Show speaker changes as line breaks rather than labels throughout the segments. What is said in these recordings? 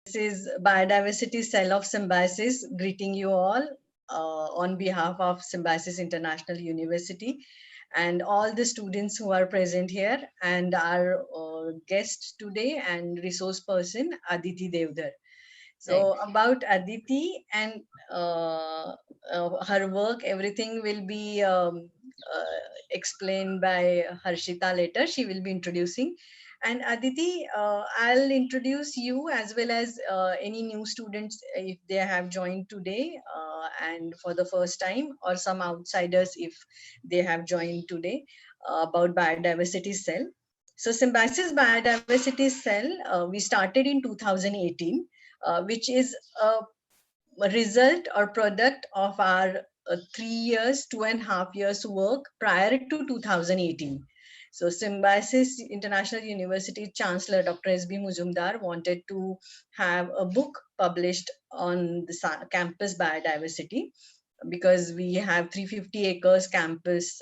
This is Biodiversity Cell of Symbiosis greeting you all on behalf of Symbiosis International University and all the students who are present here and our guest today and resource person Aditi Devdar. So about Aditi and her work, everything will be explained by Harshita later. She will be introducing. And Aditi, I'll introduce you as well as any new students if they have joined today and for the first time, or some outsiders if they have joined today about Biodiversity Cell. So Symbiosis Biodiversity Cell, we started in 2018, which is a result or product of our 3 years, 2.5 years work prior to 2018. So Symbiosis International University Chancellor Dr. S.B. Mujumdar wanted to have a book published on the campus biodiversity because we have 350 acres campus,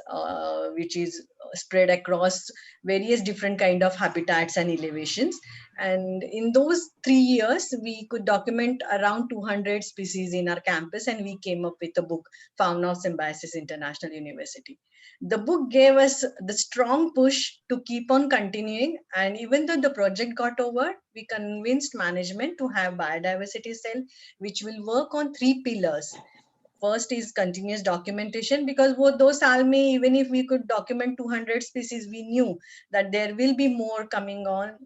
which is spread across various different kind of habitats and elevations. And in those 3 years, we could document around 200 species in our campus, and we came up with a book, Fauna of Symbiosis International University. The book gave us the strong push to keep on continuing. And even though the project got over, we convinced management to have biodiversity cell, which will work on 3 pillars. First is continuous documentation, because both those salmi, even if we could document 200 species, we knew that there will be more coming on,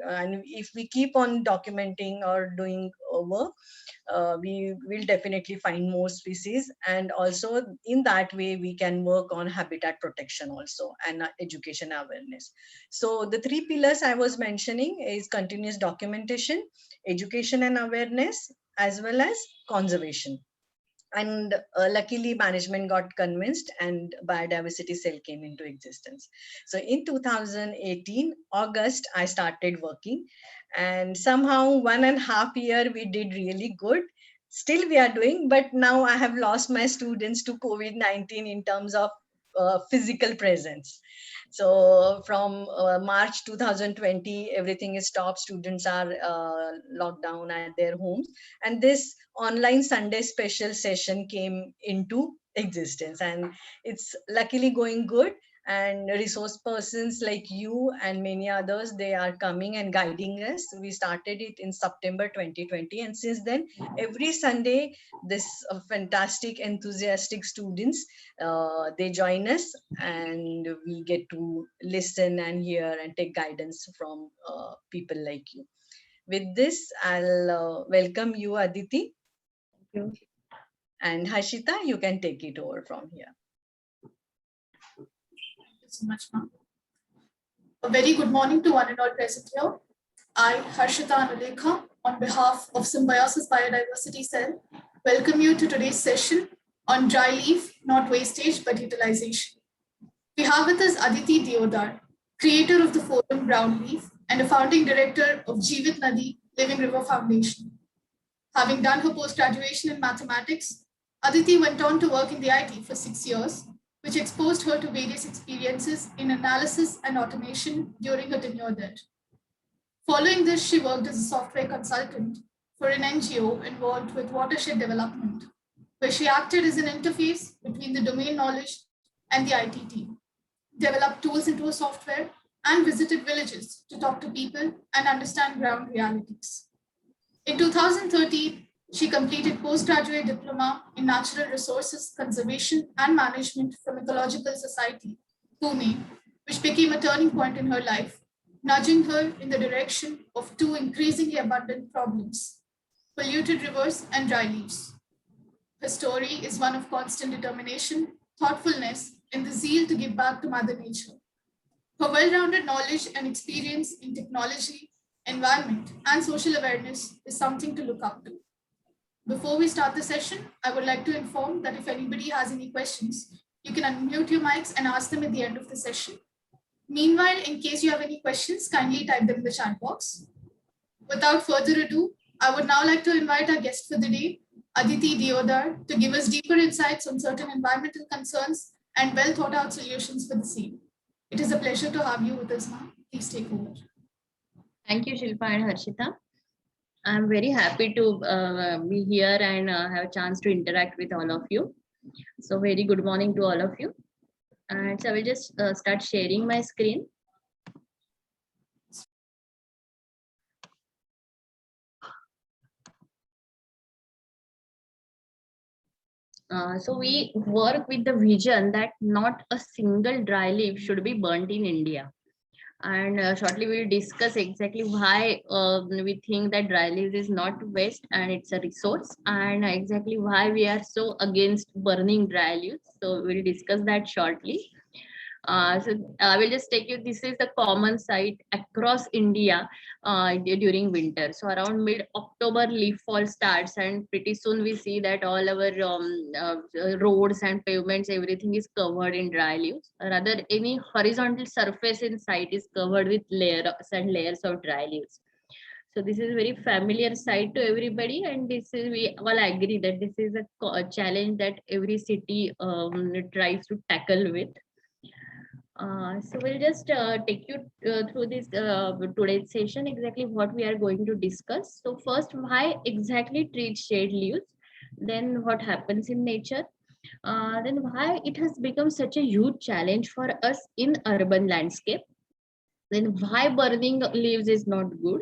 and if we keep on documenting or doing work, we will definitely find more species. And also in that way we can work on habitat protection also, and education awareness. So the 3 pillars I was mentioning is continuous documentation, education and awareness, as well as conservation. And luckily management got convinced and biodiversity cell came into existence. So in 2018 August I started working, and somehow 1.5 year we did really good. Still we are doing, but now I have lost my students to COVID-19 in terms of physical presence. So from March 2020 everything is stopped, students are locked down at their homes, and this online Sunday special session came into existence, and it's luckily going good. And resource persons like you and many others, they are coming and guiding us. We started it in September 2020, and since then every Sunday this fantastic enthusiastic students, they join us, and we get to listen and hear and take guidance from people like you. With this, I'll welcome you, Aditi.
Thank you.
And Harshita, you can take it over from here.
Thank you so much, ma'am. A very good morning to one and all present here. I, Harshita Anulekha, on behalf of Symbiosis Biodiversity Cell, welcome you to today's session on dry leaf, not wastage, but utilization. We have with us Aditi Deodar, creator of the forum Brown Leaf and a founding director of Jeevit Nadi Living River Foundation. Having done her post-graduation in mathematics, Aditi went on to work in the IT for 6 years, which exposed her to various experiences in analysis and automation during her tenure there. Following this, she worked as a software consultant for an NGO involved with watershed development, where she acted as an interface between the domain knowledge and the IT team, developed tools into her software, and visited villages to talk to people and understand ground realities. In 2013, she completed postgraduate diploma in natural resources conservation and management from Ecological Society, Pune, which became a turning point in her life, nudging her in the direction of 2 increasingly abundant problems: polluted rivers and dry leaves. Her story is one of constant determination, thoughtfulness, and the zeal to give back to Mother Nature. Her well-rounded knowledge and experience in technology, environment, and social awareness is something to look up to. Before we start the session, I would like to inform that if anybody has any questions, you can unmute your mics and ask them at the end of the session. Meanwhile, in case you have any questions, kindly type them in the chat box. Without further ado, I would now like to invite our guest for the day, Aditi Deodar, to give us deeper insights on certain environmental concerns and well thought out solutions for the same. It is a pleasure to have you with us, ma'am. Please take over.
Thank you, Shilpa and Harshita. I'm very happy to be here and have a chance to interact with all of you. So very good morning to all of you. And so I will just start sharing my screen. So we work with the vision that not a single dry leaf should be burnt in India. And shortly we'll discuss exactly why we think that dry leaves is not waste and it's a resource, and exactly why we are so against burning dry leaves. So we'll discuss that shortly. So I will just take you, this is the common sight across India during winter. So around mid-October, leaf fall starts, and pretty soon we see that all our roads and pavements, everything is covered in dry leaves. Rather, any horizontal surface in sight is covered with layers and layers of dry leaves. So this is a very familiar sight to everybody, and this is, we all agree that this is a challenge that every city tries to tackle with. So we'll just take you through this today's session, exactly what we are going to discuss. So first, why exactly trees shed leaves, then what happens in nature, then why it has become such a huge challenge for us in urban landscape, then why burning leaves is not good,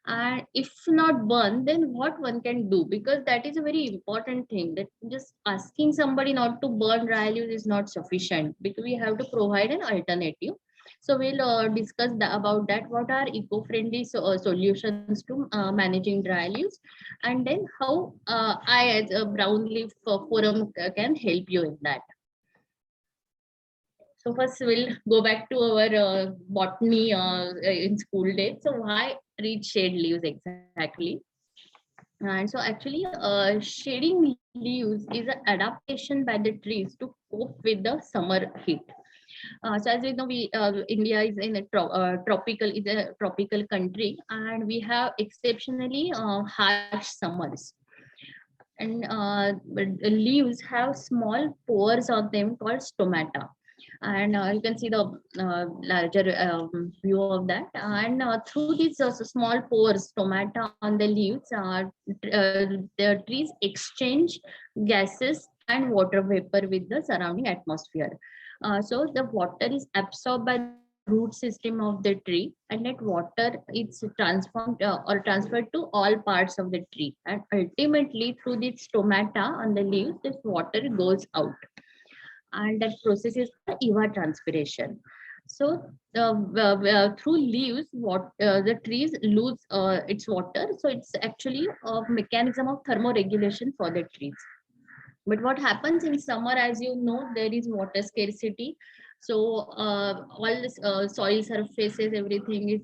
and if not burn, then what one can do, because that is a very important thing, that just asking somebody not to burn dry leaves is not sufficient, because we have to provide an alternative. So we'll discuss about that, what are eco-friendly solutions to managing dry leaves, and then how I as a brown leaf forum can help you in that. So first we'll go back to our botany in school days. So why trees shed leaves exactly? And so actually shading leaves is an adaptation by the trees to cope with the summer heat. So as we know, India is in a tropical country, and we have exceptionally harsh summers. And but the leaves have small pores on them called stomata, and you can see the larger view of that, and through these small pores stomata on the leaves, the trees exchange gases and water vapor with the surrounding atmosphere. So the water is absorbed by the root system of the tree, and that water is transformed or transferred to all parts of the tree, and ultimately through the stomata on the leaves this water goes out, and that process is called evapotranspiration. So through leaves, what the trees lose its water. So it's actually a mechanism of thermoregulation for the trees. But what happens in summer, as you know, there is water scarcity. So all this soil surfaces, everything is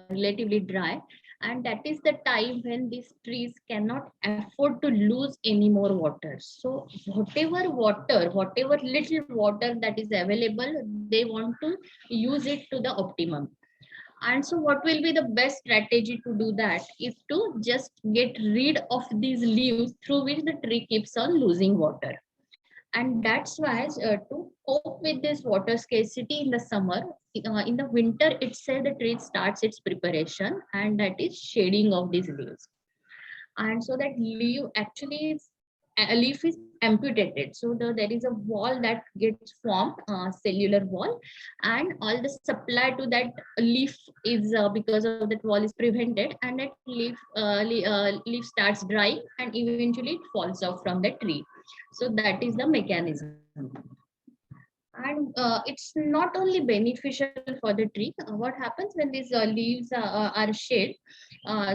relatively dry. And that is the time when these trees cannot afford to lose any more water. So whatever little water that is available, they want to use it to the optimum. And so what will be the best strategy to do that is to just get rid of these leaves through which the tree keeps on losing water. And that's why to cope with this water scarcity in the summer, in the winter itself, the tree starts its preparation, and that is shading of these leaves. And so that leaf actually is, a leaf is amputated, so there is a wall that gets formed, cellular wall, and all the supply to that leaf is because of that wall is prevented, and that leaf starts drying, and eventually it falls off from the tree. So that is the mechanism. And it's not only beneficial for the tree. What happens when these leaves are shed,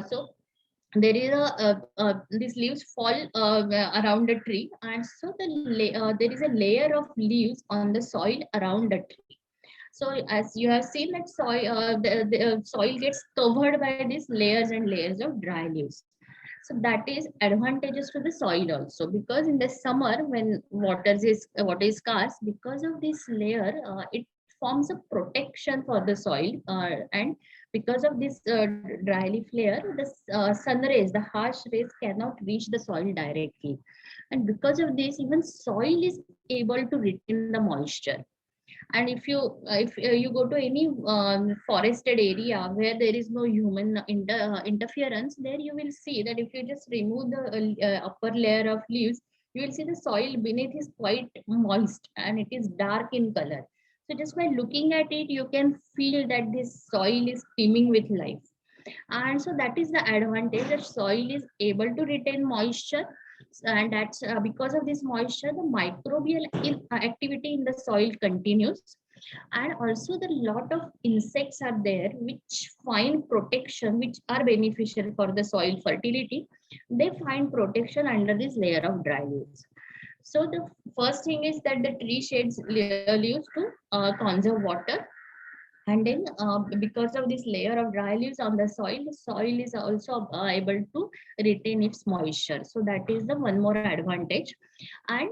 so there is these leaves fall around the tree, and so there is a layer of leaves on the soil around the tree. So as you have seen that the soil gets covered by these layers and layers of dry leaves. So that is advantageous to the soil also, because in the summer when water is scarce, because of this layer, it forms a protection for the soil, and because of this dry leaf layer, the sun rays, the harsh rays cannot reach the soil directly, and because of this even soil is able to retain the moisture. And if you go to any forested area where there is no human interference, there you will see that if you just remove the upper layer of leaves, you will see the soil beneath is quite moist and it is dark in color. So just by looking at it, you can feel that this soil is teeming with life. And so that is the advantage, that soil is able to retain moisture. And that's because of this moisture, the microbial activity in the soil continues. And also the lot of insects are there which find protection, which are beneficial for the soil fertility. They find protection under this layer of dry leaves. So the first thing is that the tree shades leaves to conserve water. And then because of this layer of dry leaves on the soil is also able to retain its moisture. So that is the one more advantage. And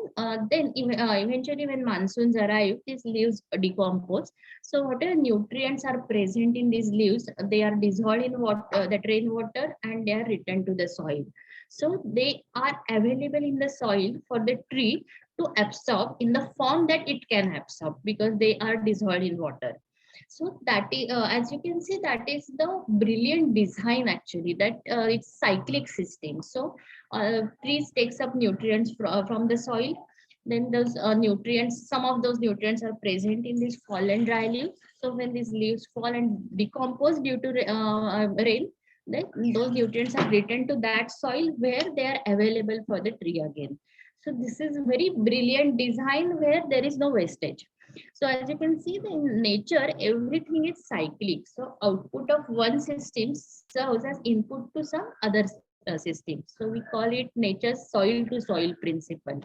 then eventually when monsoons arrive, these leaves decompose. So whatever nutrients are present in these leaves, they are dissolved in water, that rainwater, and they are returned to the soil. So they are available in the soil for the tree to absorb in the form that it can absorb, because they are dissolved in water. So that is, as you can see, that is the brilliant design actually, that it's cyclic system. So trees takes up nutrients from the soil. Then those nutrients, some of those nutrients are present in these fallen dry leaves. So when these leaves fall and decompose due to rain, then those nutrients are returned to that soil where they are available for the tree again. So this is very brilliant design where there is no wastage. So as you can see, in nature, everything is cyclic. So output of one system serves as input to some other system. So we call it nature's soil to soil principle.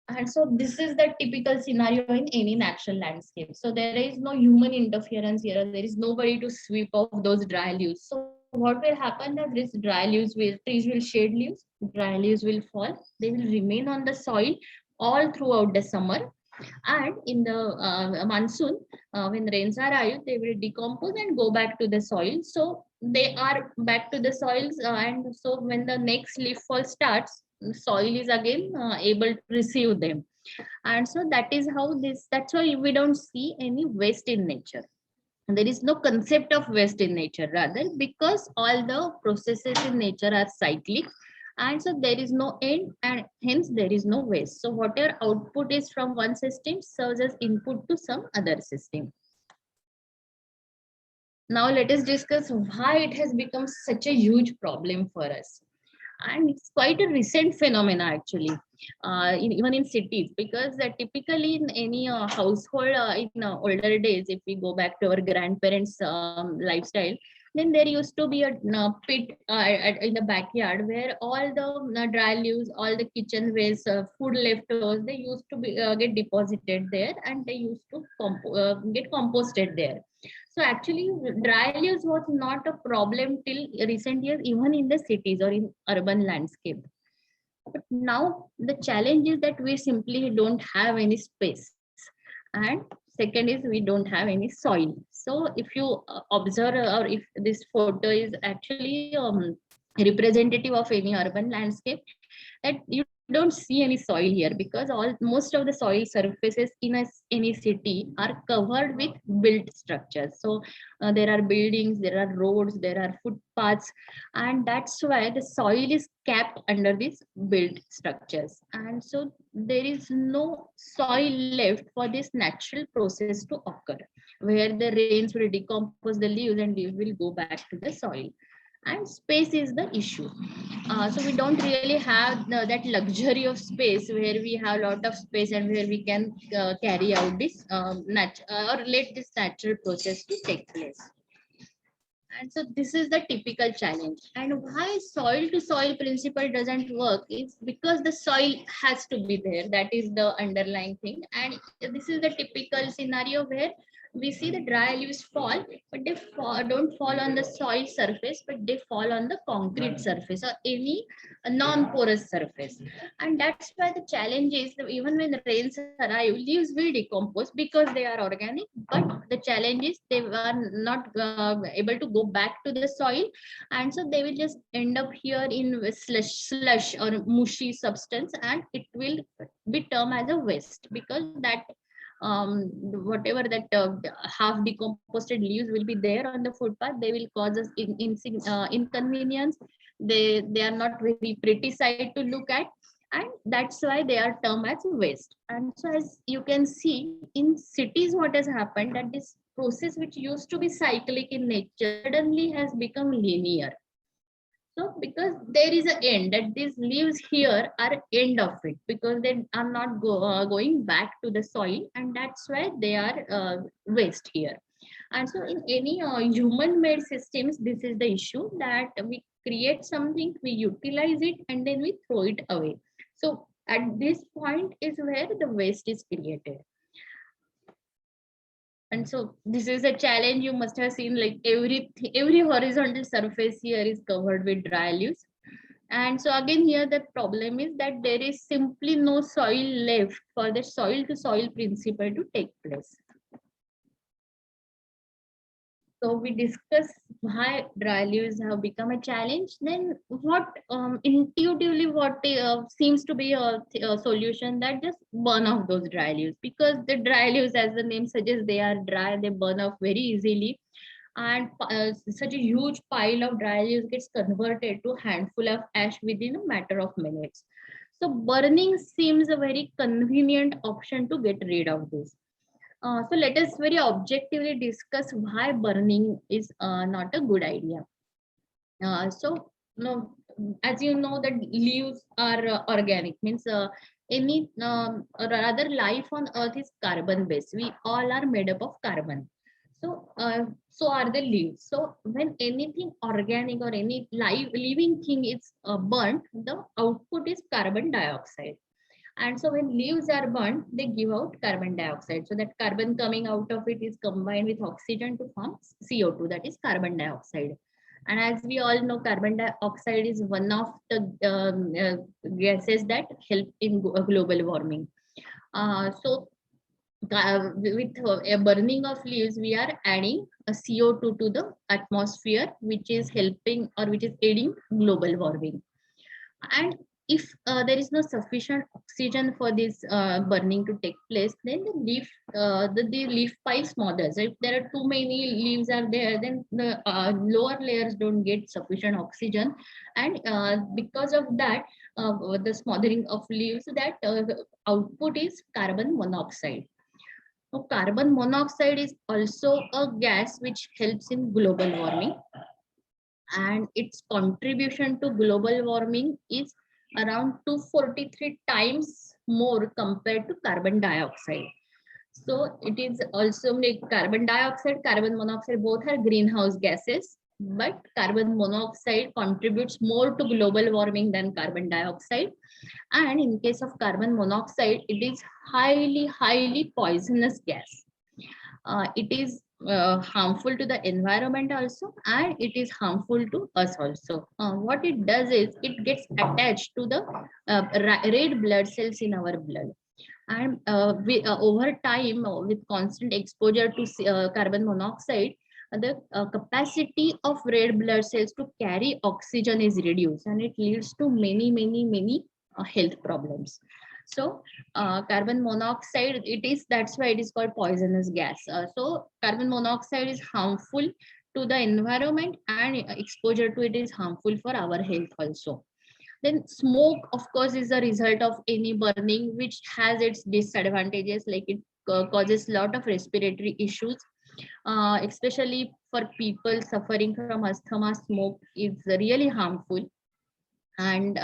And so this is the typical scenario in any natural landscape. So there is no human interference here. There is nobody to sweep off those dry leaves. So what will happen is this dry leaves will, trees will shed leaves, dry leaves will fall. They will remain on the soil all throughout the summer. And in the monsoon, when rains arrive, they will decompose and go back to the soil. So they are back to the soils. And so when the next leaf fall starts, soil is again able to receive them. And so that is how this, that's why we don't see any waste in nature. There is no concept of waste in nature, rather, because all the processes in nature are cyclic. And so there is no end, and hence there is no waste. So whatever output is from one system serves as input to some other system. Now let us discuss why it has become such a huge problem for us. And it's quite a recent phenomena actually, even in cities, because typically in any household in older days, if we go back to our grandparents lifestyle, then there used to be a pit in the backyard where all the dry leaves, all the kitchen waste, food leftovers, they used to be get deposited there, and they used to get composted there. So actually, dry leaves was not a problem till recent years, even in the cities or in urban landscape. But now the challenge is that we simply don't have any space. And second is we don't have any soil. So if you observe, or if this photo is actually representative of any urban landscape, that you don't see any soil here, because most of the soil surfaces in any city are covered with built structures. So there are buildings, there are roads, there are footpaths, and that's why the soil is capped under these built structures. And so there is no soil left for this natural process to occur, where the rains will decompose the leaves and leaves will go back to the soil. And space is the issue. So we don't really have that luxury of space where we have a lot of space and where we can carry out this or let this natural process to take place. And so this is the typical challenge. And why soil to soil principle doesn't work is because the soil has to be there. That is the underlying thing. And this is the typical scenario where we see the dry leaves fall, but they don't fall on the soil surface, but they fall on the concrete surface or any non-porous surface. And that's why the challenge is that even when rains arrive, leaves will decompose because they are organic. But the challenge is they are not able to go back to the soil, and so they will just end up here in slush or mushy substance, and it will be termed as a waste, because that whatever that half decomposed leaves will be there on the footpath, they will cause us inconvenience. They are not very pretty sight to look at, and that's why they are termed as waste. And so as you can see in cities, what has happened, that this process which used to be cyclic in nature suddenly has become linear. So because there is an end, that these leaves here are end of it, because they are not going back to the soil, and that's why they are waste here. And so in any human made systems, this is the issue, that we create something, we utilize it, and then we throw it away. So at this point is where the waste is created. And so this is a challenge. You must have seen, like every horizontal surface here is covered with dry leaves. And so again here the problem is that there is simply no soil left for the soil to soil principle to take place. So we discussed why dry leaves have become a challenge. Then what intuitively what seems to be a solution, that just burn off those dry leaves, because the dry leaves, as the name suggests, they are dry, they burn off very easily, and such a huge pile of dry leaves gets converted to handful of ash within a matter of minutes. So burning seems a very convenient option to get rid of this. So let us very objectively discuss why burning is not a good idea. So no, as you know that leaves are organic, means any rather life on earth is carbon based. We all are made up of carbon. So are the leaves. So when anything organic or any live living thing is burnt, the output is carbon dioxide. And so when leaves are burnt, they give out carbon dioxide. So that carbon coming out of it is combined with oxygen to form CO2, that is carbon dioxide. And as we all know, carbon dioxide is one of the gases that help in global warming. With a burning of leaves, we are adding a CO2 to the atmosphere, which is helping or which is aiding global warming. And if there is no sufficient oxygen for this burning to take place, then the leaf pile smothers. If there are too many leaves are there, then the lower layers don't get sufficient oxygen, and because of that, the smothering of leaves, that output is carbon monoxide. So carbon monoxide is also a gas which helps in global warming, and its contribution to global warming is around 243 times more compared to carbon dioxide. So it is also like carbon dioxide, carbon monoxide, both are greenhouse gases, but carbon monoxide contributes more to global warming than carbon dioxide. And in case of carbon monoxide, it is highly poisonous gas. It is harmful to the environment also, and it is harmful to us also. What it does is it gets attached to the red blood cells in our blood, and over time, with constant exposure to carbon monoxide, the capacity of red blood cells to carry oxygen is reduced, and it leads to many health problems. So carbon monoxide, that's why it is called poisonous gas. So carbon monoxide is harmful to the environment, and exposure to it is harmful for our health also. Then smoke, of course, is a result of any burning, which has its disadvantages, like it causes a lot of respiratory issues, especially for people suffering from asthma. Smoke is really harmful, and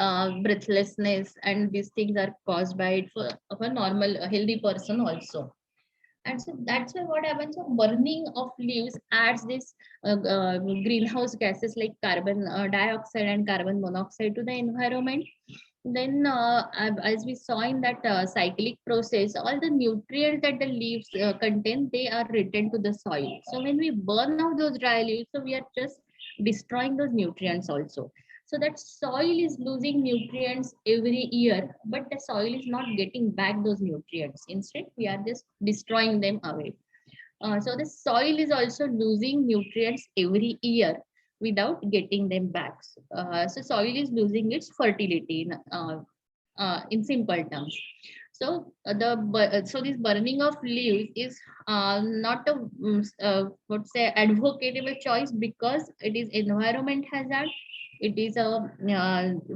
breathlessness, and these things are caused by it for of a normal healthy person also. And so that's why what happens, so burning of leaves adds this greenhouse gases like carbon dioxide and carbon monoxide to the environment. Then as we saw in that cyclic process, all the nutrients that the leaves contain, they are returned to the soil. So when we burn out those dry leaves, so we are just destroying those nutrients also. So that soil is losing nutrients every year, but the soil is not getting back those nutrients. Instead, we are just destroying them away. So the soil is also losing nutrients every year without getting them back. So soil is losing its fertility in simple terms. So so this burning of leaves is not a what say advocatable choice, because it is environment hazard, it is a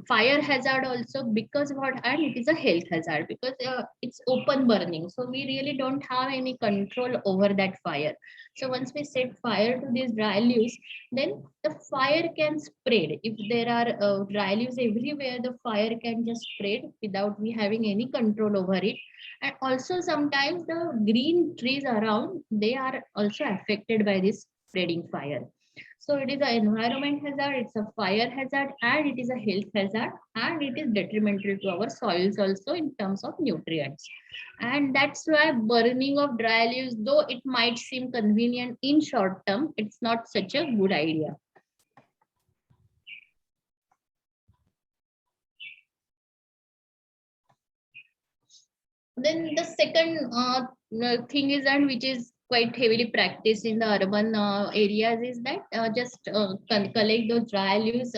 fire hazard also, because what, and it is a health hazard because it's open burning, so we really don't have any control over that fire. So once we set fire to these dry leaves, then the fire can spread. If there are dry leaves everywhere, the fire can just spread without we having any control over it. And also sometimes the green trees around, they are also affected by this spreading fire. So it is an environment hazard, it's a fire hazard, and it is a health hazard, and it is detrimental to our soils also in terms of nutrients. And that's why burning of dry leaves, though it might seem convenient in short term, it's not such a good idea. Then the second thing is, and which is quite heavily practiced in the urban areas, is that just collect those dry leaves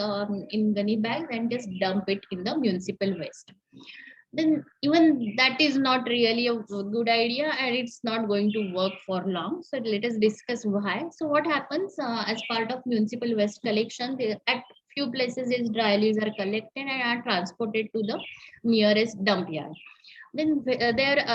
in gunny bags and just dump it in the municipal waste. Then even that is not really a good idea, and it's not going to work for long. So let us discuss why. So what happens as part of municipal waste collection, at few places these dry leaves are collected and are transported to the nearest dump yard. Then there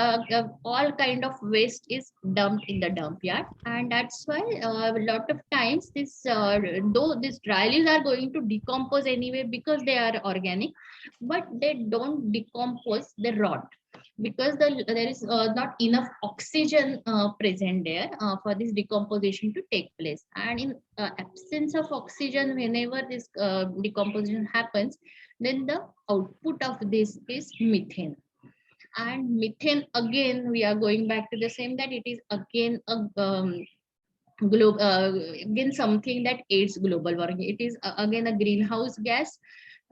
all kind of waste is dumped in the dump yard, and that's why a lot of times this though these dry leaves are going to decompose anyway because they are organic, but they don't decompose, they rot, because there is not enough oxygen present there for this decomposition to take place. And in absence of oxygen, whenever this decomposition happens, then the output of this is methane. And methane, again we are going back to the same, that it is again a again something that aids global warming. It is again a greenhouse gas.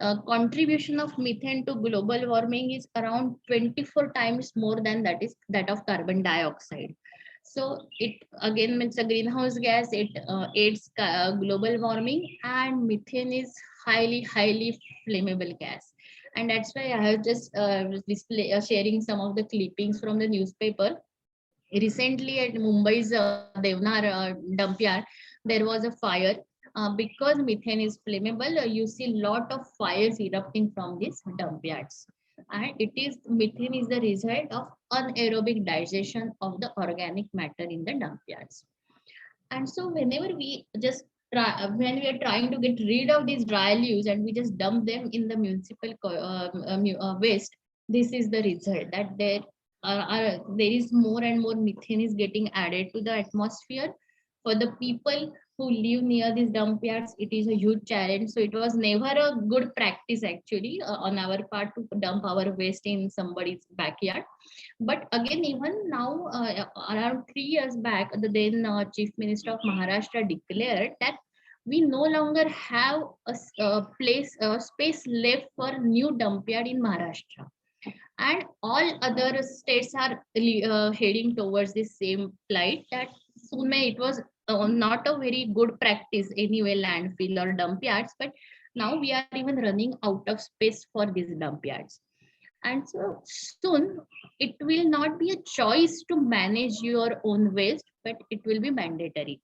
Contribution of methane to global warming is around 24 times more than that of carbon dioxide. So it again means a greenhouse gas, it aids global warming, and methane is highly flammable gas. And that's why I have just sharing some of the clippings from the newspaper. Recently at Mumbai's Devnar dump yard, there was a fire. Because methane is flammable, you see lot of fires erupting from these dump yards. And it is methane is the result of anaerobic digestion of the organic matter in the dump yards. And so whenever we just when we are trying to get rid of these dry leaves and we just dump them in the municipal waste, this is the result, that there is more and more methane is getting added to the atmosphere. For the people who live near these dump yards, it is a huge challenge. So it was never a good practice actually on our part to dump our waste in somebody's backyard. But again, even now, around 3 years back, the then Chief Minister of Maharashtra declared that we no longer have a space left for new dump yard in Maharashtra, and all other states are heading towards the same plight. That soon may, it was not a very good practice anyway, landfill or dump yards, but now we are even running out of space for these dump yards. And so soon it will not be a choice to manage your own waste, but it will be mandatory.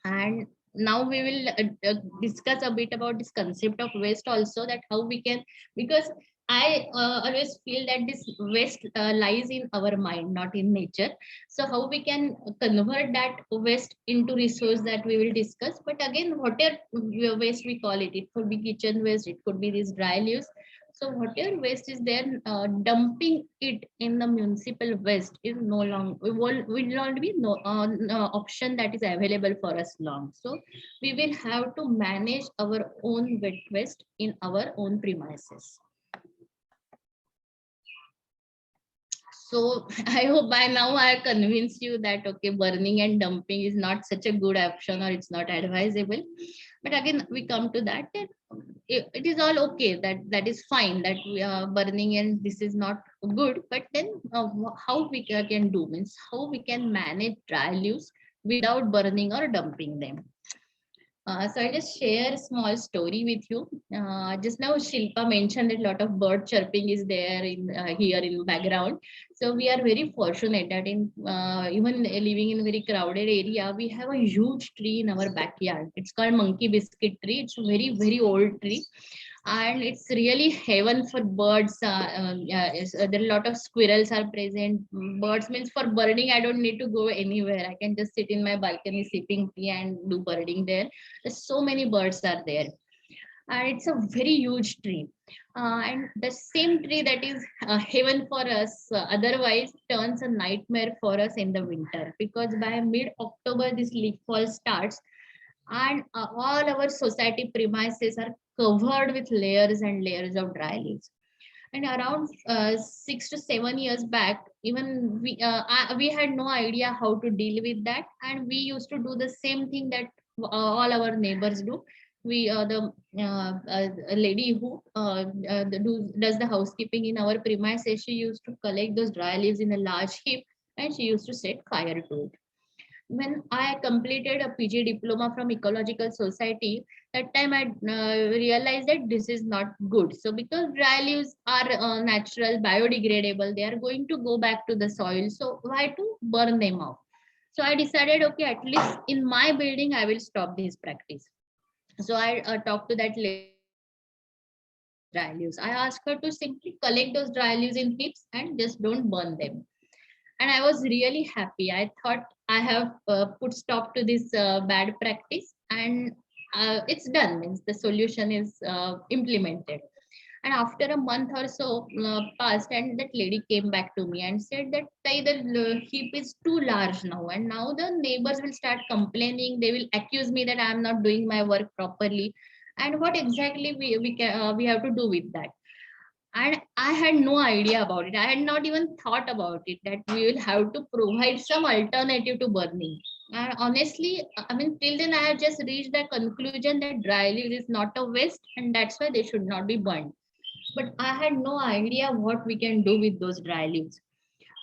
And now we will discuss a bit about this concept of waste also, that how we can, because I always feel that this waste lies in our mind, not in nature. So how we can convert that waste into resource, that we will discuss. But again, whatever waste we call it, it could be kitchen waste, it could be these dry leaves. So whatever waste is there, dumping it in the municipal waste is no longer, will not be no option that is available for us long. So we will have to manage our own wet waste in our own premises. So I hope by now I have convinced you that okay, burning and dumping is not such a good option, or it's not advisable. But again, we come to that, it is all okay, that is fine, that we are burning and this is not good. But then how we can do, means how we can manage dry leaves without burning or dumping them. So I just share a small story with you. Just now Shilpa mentioned that a lot of bird chirping is there in here in background. So we are very fortunate that in even living in a very crowded area, we have a huge tree in our backyard. It's called monkey biscuit tree. It's a very old tree, and it's really heaven for birds. There are a lot of squirrels are present. Birds means for birding, I don't need to go anywhere. I can just sit in my balcony sipping tea and do birding there. There's so many birds are there, and it's a very huge tree. And the same tree that is heaven for us, otherwise turns a nightmare for us in the winter, because by mid October this leaf fall starts, and all our society premises are covered with layers and layers of dry leaves. And around 6 to 7 years back, even we had no idea how to deal with that, and we used to do the same thing that all our neighbors do. We the a lady who does the housekeeping in our premises, she used to collect those dry leaves in a large heap, and she used to set fire to it. When I completed a PG diploma from Ecological Society, that time I realized that this is not good. So because dry leaves are natural, biodegradable, they are going to go back to the soil. So why to burn them off? So I decided, okay, at least in my building, I will stop this practice. So I talked to that lady dry leaves. I asked her to simply collect those dry leaves in heaps and just don't burn them, and I was really happy. I thought I have put stop to this bad practice, and it's done. Means the solution is implemented. And after a month or so passed, and that lady came back to me and said that the heap is too large now, and now the neighbors will start complaining. They will accuse me that I am not doing my work properly. And what exactly we have to do with that? And I had no idea about it. I had not even thought about it, that we will have to provide some alternative to burning. And honestly, I mean, till then I had just reached the conclusion that dry leaves is not a waste, and that's why they should not be burned. But I had no idea what we can do with those dry leaves.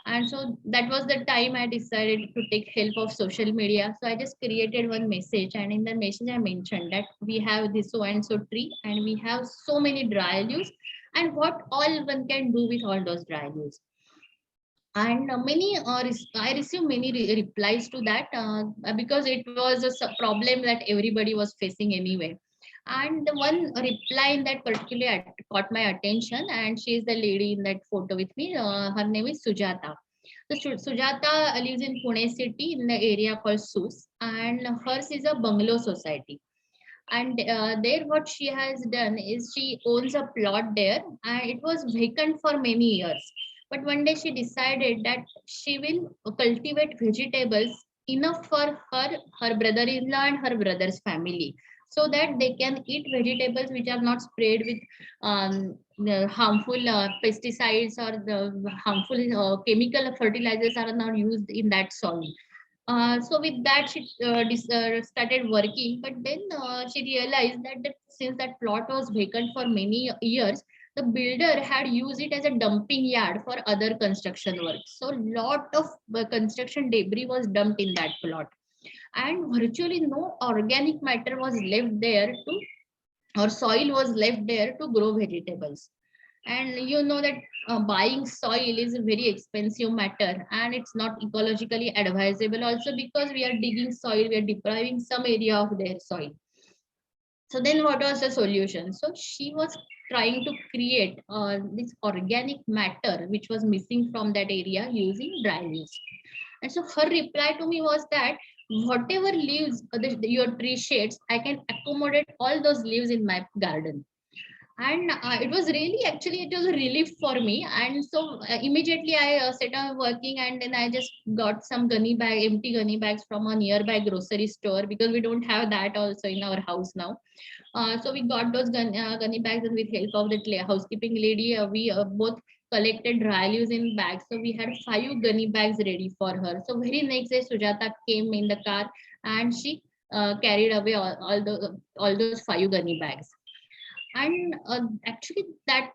And so that was the time I decided to take help of social media. So I just created one message, and in the message I mentioned that we have this so and so tree, and we have so many dry leaves, and what all one can do with all those dry leaves. And I received many replies to that, because it was a problem that everybody was facing anyway. And the one reply in that particularly caught my attention, and she is the lady in that photo with me. Her name is Sujata. So Sujata lives in Pune city in the area called Sus, and hers is a bungalow society. And there what she has done is she owns a plot there, and it was vacant for many years. But one day she decided that she will cultivate vegetables enough for her brother-in-law and her brother's family, so that they can eat vegetables which are not sprayed with the harmful pesticides, or the harmful chemical fertilizers are not used in that soil. So with that, she started working, but then she realized that since that plot was vacant for many years, the builder had used it as a dumping yard for other construction work. So lot of construction debris was dumped in that plot, and virtually no organic matter was left there to, or soil was left there to grow vegetables. And you know that buying soil is a very expensive matter, and it's not ecologically advisable also, because we are digging soil, we are depriving some area of their soil. So then what was the solution? So she was trying to create this organic matter which was missing from that area using dry leaves. And so her reply to me was that whatever leaves your tree shades, I can accommodate all those leaves in my garden. And it was really, actually it was a relief for me. And so immediately I set on working, and then I just got some empty gunny bags from a nearby grocery store, because we don't have that also in our house now. So we got those gunny bags, and with help of the housekeeping lady, we both collected dry leaves in bags. So we had 5 gunny bags ready for her. So very next day Sujata came in the car, and she carried away all those 5 gunny bags. And actually that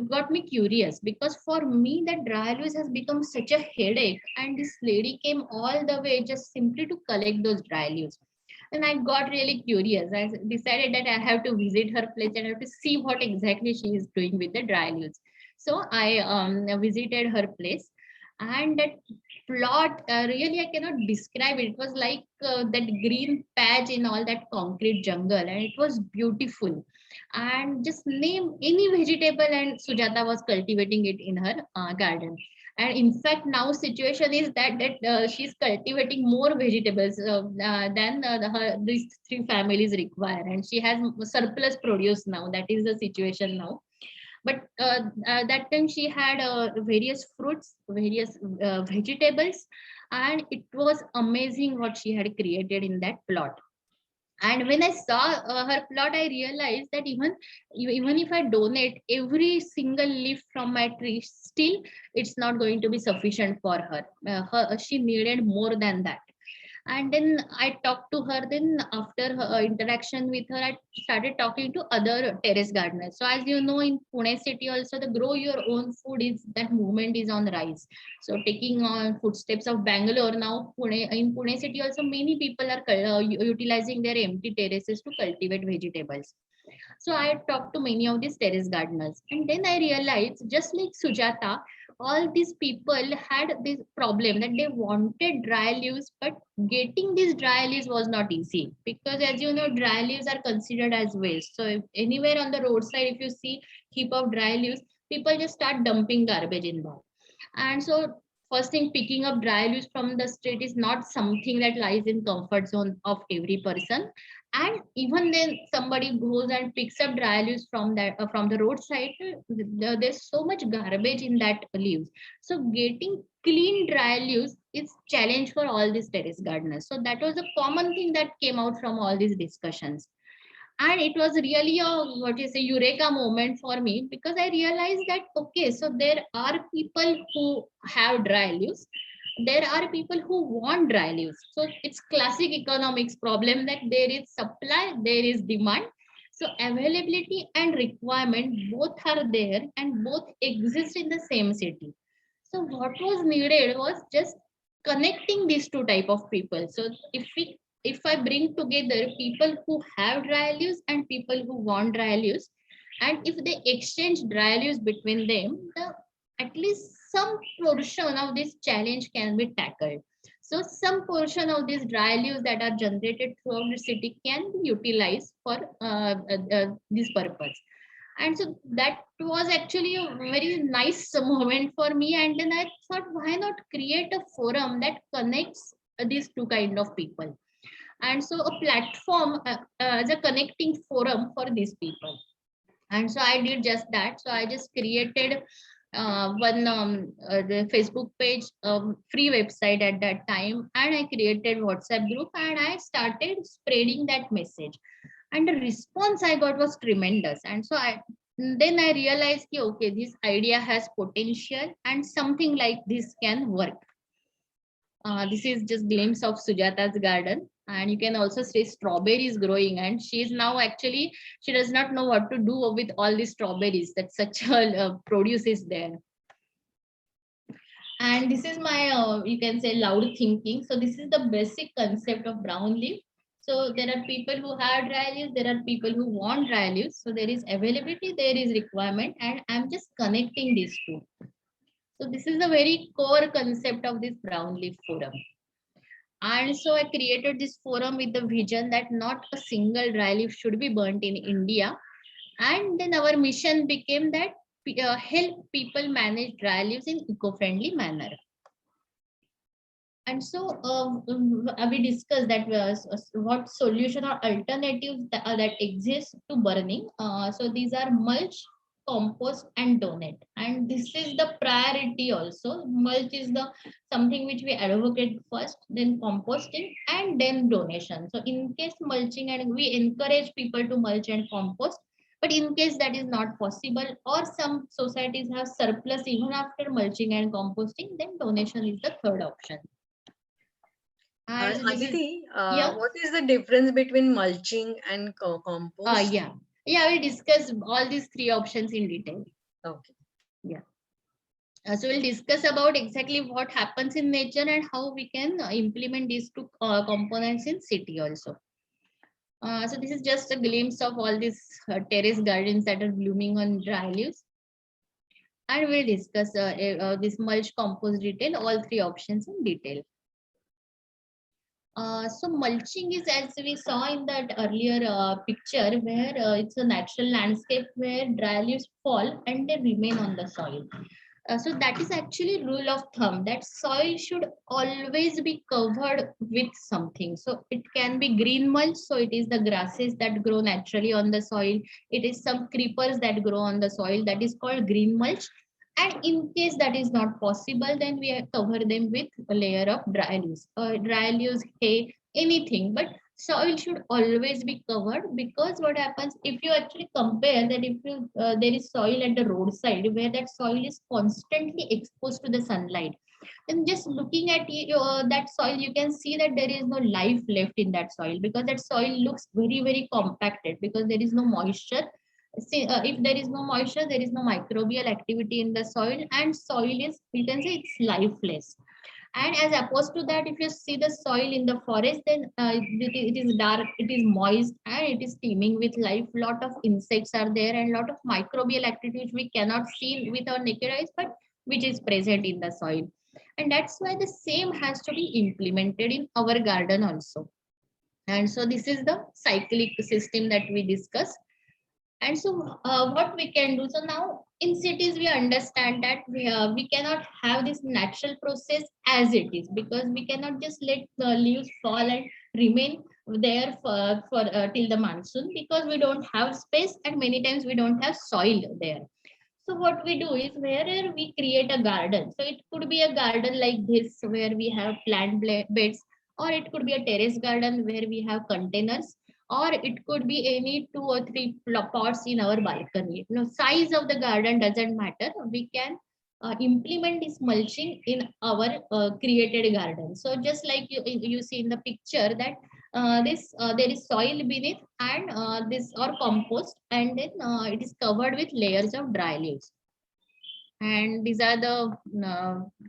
got me curious, because for me that dry leaves has become such a headache, and this lady came all the way just simply to collect those dry leaves. And I got really curious. I decided that I have to visit her place and I have to see what exactly she is doing with the dry leaves. So I visited her place, and that plot, really I cannot describe it. It was like that green patch in all that concrete jungle, and it was beautiful. And just name any vegetable, and Sujata was cultivating it in her garden. And in fact now situation is that she's cultivating more vegetables than these three families require, and she has surplus produce now. That is the situation now. But that time she had various fruits, various vegetables, and it was amazing what she had created in that plot. And when I saw her plot, I realized that even if I donate every single leaf from my tree, still it's not going to be sufficient for her. She needed more than that. And then I talked to her. Then after her interaction with her, I started talking to other terrace gardeners. So as you know, in Pune city also, the grow your own food is, that movement is on rise. So taking on footsteps of Bangalore now, Pune city also, many people are utilizing their empty terraces to cultivate vegetables. So I talked to many of these terrace gardeners, and then I realized, just like Sujata, all these people had this problem that they wanted dry leaves, but getting these dry leaves was not easy, because as you know, dry leaves are considered as waste. So if anywhere on the roadside, if you see heap of dry leaves, people just start dumping garbage in that. And so first thing, picking up dry leaves from the street is not something that lies in comfort zone of every person. And even then somebody goes and picks up dry leaves from that from the roadside, there's so much garbage in that leaves. So getting clean dry leaves is challenge for all these terrace gardeners. So that was a common thing that came out from all these discussions. And it was really a, what you say, eureka moment for me, because I realized that okay, so there are people who have dry leaves, there are people who want dry leaves. So it's classic economics problem, that there is supply, there is demand. So availability and requirement both are there, and both exist in the same city. So what was needed was just connecting these two type of people. So if I bring together people who have dry leaves and people who want dry leaves, and if they exchange dry leaves between them, at least some portion of this challenge can be tackled. So some portion of these dry leaves that are generated throughout the city can be utilized for this purpose. And so that was actually a very nice moment for me. And then I thought, why not create a forum that connects these two kind of people? And so a platform as a connecting forum for these people. And so I did just that. So I just created one the Facebook page, free website at that time, and I created WhatsApp group, and I started spreading that message. And the response I got was tremendous. And so then I realized, okay, this idea has potential and something like this can work. This is just glimpse of Sujata's garden, and you can also see strawberries growing. And she's now actually, she does not know what to do with all these strawberries. That such a produce is there. And this is my, you can say, loud thinking. So this is the basic concept of brown leaf. So there are people who have dry leaves, there are people who want dry leaves. So there is availability, there is requirement, and I'm just connecting these two. So this is the very core concept of this brown leaf forum. And so I created this forum with the vision that not a single dry leaf should be burnt in India. And then our mission became that help people manage dry leaves in eco-friendly manner. And so we discussed that what solution or alternatives that exist to burning. So these are mulch, compost, and donate. And this is the priority also. Mulch is the something which we advocate first, then composting, and then donation. So in case mulching, and we encourage people to mulch and compost. But in case that is not possible, or some societies have surplus even after mulching and composting, then donation is the third option. And
Aditi,
yeah.
what is the difference between mulching and compost?
Yeah, we'll discuss all these three options in detail.
Okay.
Yeah. So we'll discuss about exactly what happens in nature and how we can implement these two components in city also. So this is just a glimpse of all these terrace gardens that are blooming on dry leaves. And we'll discuss this mulch compost detail, all three options in detail. So mulching is, as we saw in that earlier picture, where it's a natural landscape where dry leaves fall and they remain on the soil. So that is actually rule of thumb, that soil should always be covered with something. So it can be green mulch, so it is the grasses that grow naturally on the soil. It is some creepers that grow on the soil, that is called green mulch. And in case that is not possible, then we cover them with a layer of dry leaves, hay, anything. But soil should always be covered, because what happens if you actually compare that, if you there is soil at the roadside where that soil is constantly exposed to the sunlight, then just looking at that soil, you can see that there is no life left in that soil, because that soil looks very compacted, because there is no moisture. See, if there is no moisture, there is no microbial activity in the soil, and soil is, you can say, it's lifeless. And as opposed to that, if you see the soil in the forest, then it is dark, it is moist, and it is teeming with life. Lot of insects are there, and lot of microbial activity which we cannot see with our naked eyes, but which is present in the soil. And that's why the same has to be implemented in our garden also. And so this is the cyclic system that we discussed. And so what we can do, so now in cities we understand that we cannot have this natural process as it is, because we cannot just let the leaves fall and remain there for till the monsoon, because we don't have space, and many times we don't have soil there. So what we do is, wherever we create a garden, so it could be a garden like this where we have beds, or it could be a terrace garden where we have containers, or it could be any 2 or 3 pots in our balcony. Size of the garden doesn't matter. We can implement this mulching in our created garden. So just like you see in the picture that this there is soil beneath, and this or compost, and then it is covered with layers of dry leaves. And these are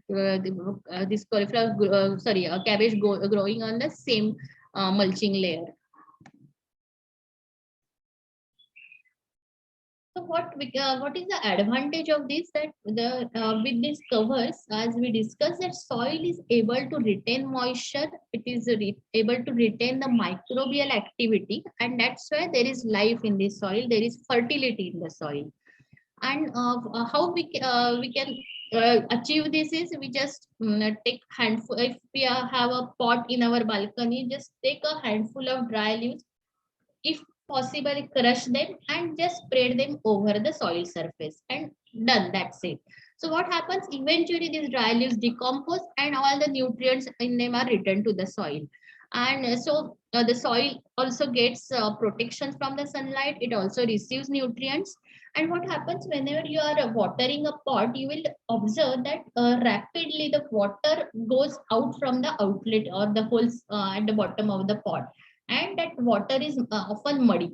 this cauliflower, cabbage growing on the same mulching layer. So what is the advantage of this? That the with these covers, as we discussed, that soil is able to retain moisture. It is able to retain the microbial activity, and that's why there is life in the soil. There is fertility in the soil. And how we can achieve this is, we just take handful. If we have a pot in our balcony, just take a handful of dry leaves, if possible crush them, and just spread them over the soil surface, and done, that's it. So what happens, eventually these dry leaves decompose, and all the nutrients in them are returned to the soil. And so the soil also gets protection from the sunlight, it also receives nutrients. And what happens, whenever you are watering a pot, you will observe that rapidly the water goes out from the outlet or the holes at the bottom of the pot, and that water is often muddy.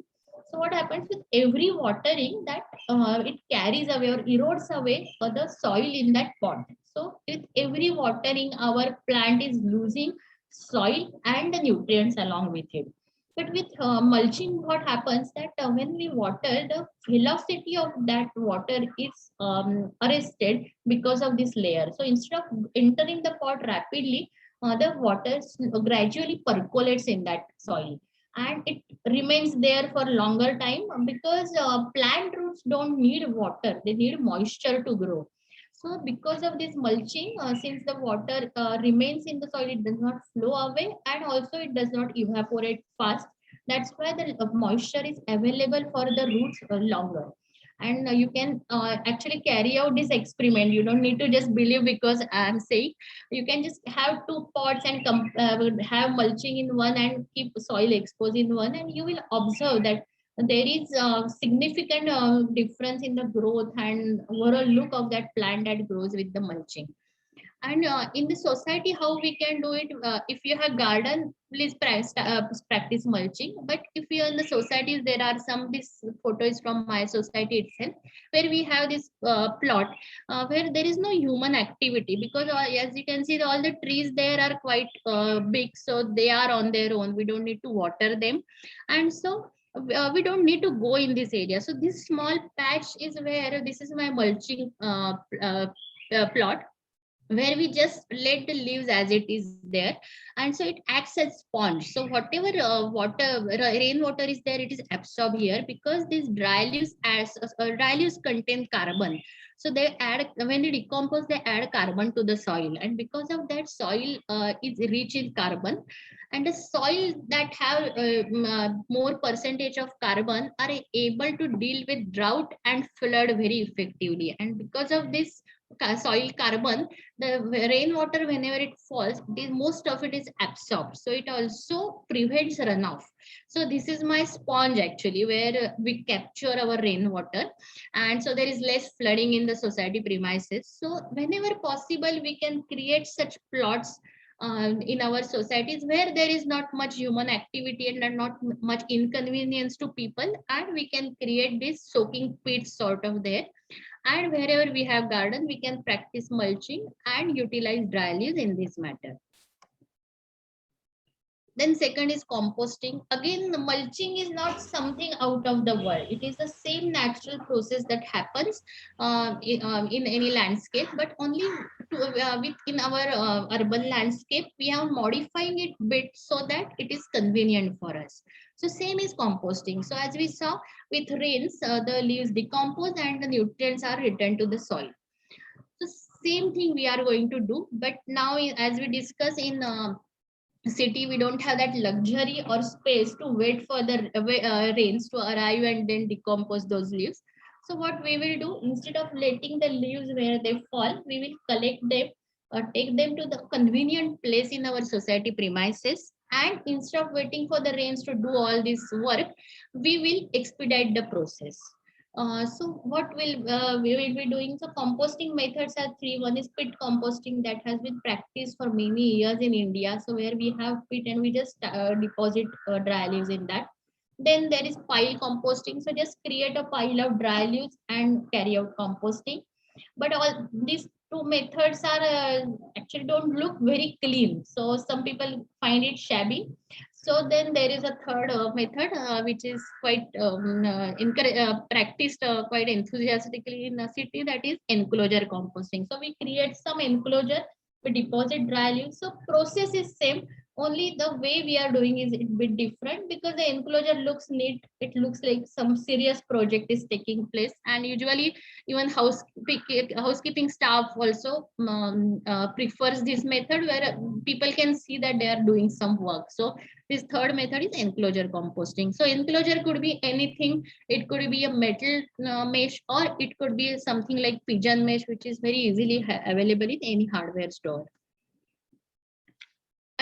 So what happens with every watering, that it carries away or erodes away the soil in that pot. So with every watering, our plant is losing soil and the nutrients along with it. But with mulching, what happens that when we water, the velocity of that water is arrested because of this layer. So instead of entering the pot rapidly, the water gradually percolates in that soil, and it remains there for longer time, because plant roots don't need water, they need moisture to grow. So because of this mulching, since the water remains in the soil, it does not flow away, and also it does not evaporate fast. That's why the moisture is available for the roots longer. And you can actually carry out this experiment. You don't need to just believe because I'm saying. You can just have 2 pots and have mulching in one and keep soil exposed in one, and you will observe that there is a significant difference in the growth and overall look of that plant that grows with the mulching. And in the society, how we can do it? If you have garden, please practice mulching. But if you are in the societies, there are some, this photo is from my society itself, where we have this plot where there is no human activity, because as you can see, all the trees there are quite big, so they are on their own. We don't need to water them, and so we don't need to go in this area. So this small patch is where this is my mulching plot, where we just let the leaves as it is there, and so it acts as sponge. So whatever rainwater is there, it is absorbed here, because these dry leaves, as dry leaves contain carbon. So they add, when they decompose, they add carbon to the soil, and because of that, soil is rich in carbon. And the soil that have more percentage of carbon are able to deal with drought and flood very effectively. And because of this soil carbon, the rainwater, whenever it falls, most of it is absorbed, so it also prevents runoff. So this is my sponge actually, where we capture our rainwater, and so there is less flooding in the society premises. So whenever possible, we can create such plots in our societies, where there is not much human activity and not much inconvenience to people, and we can create this soaking pits sort of there. And wherever we have garden, we can practice mulching and utilize dry leaves in this matter. Then second is composting. Again, the mulching is not something out of the world. It is the same natural process that happens in any landscape, but only in our urban landscape, we are modifying it bit so that it is convenient for us. So same is composting. So as we saw with rains, the leaves decompose and the nutrients are returned to the soil. So same thing we are going to do, but now as we discuss in city, we don't have that luxury or space to wait for the rains to arrive and then decompose those leaves. So what we will do, instead of letting the leaves where they fall, we will collect them or take them to the convenient place in our society premises, and instead of waiting for the rains to do all this work, we will expedite the process. So what will we will be doing? So composting methods are three. One is pit composting, that has been practiced for many years in India. So where we have pit and we just deposit dry leaves in that. Then there is pile composting. So just create a pile of dry leaves and carry out composting. But all these two methods are actually don't look very clean. So some people find it shabby. So then there is a third method, which is quite practiced quite enthusiastically in a city, that is enclosure composting. So we create some enclosure, we deposit dry leaves. So process is same, only the way we are doing is a bit different, because the enclosure looks neat. It looks like some serious project is taking place, and usually even housekeeping staff also prefers this method, where people can see that they are doing some work. So this third method is enclosure composting. So enclosure could be anything. It could be a metal mesh, or it could be something like pigeon mesh, which is very easily available in any hardware store.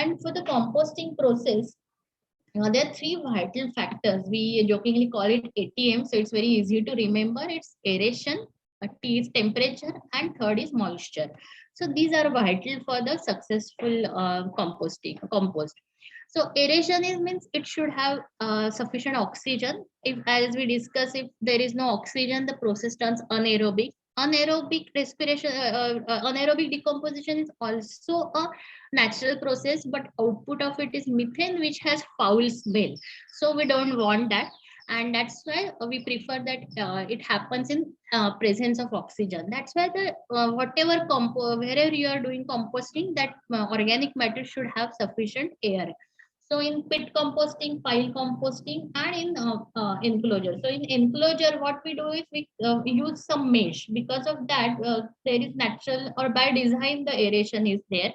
And for the composting process, there are three vital factors. We jokingly call it ATM, so it's very easy to remember. It's aeration, T is temperature, and third is moisture. So these are vital for the successful compost. So aeration means it should have sufficient oxygen. If, as we discuss, if there is no oxygen, the process turns anaerobic. Anaerobic respiration, anaerobic decomposition is also a natural process, but output of it is methane, which has foul smell. So we don't want that, and that's why we prefer that it happens in presence of oxygen. That's why the whatever wherever you are doing composting, that organic matter should have sufficient air. So in pit composting, pile composting, and in enclosure. So in enclosure, what we do is we use some mesh. Because of that, there is natural, or by design, the aeration is there.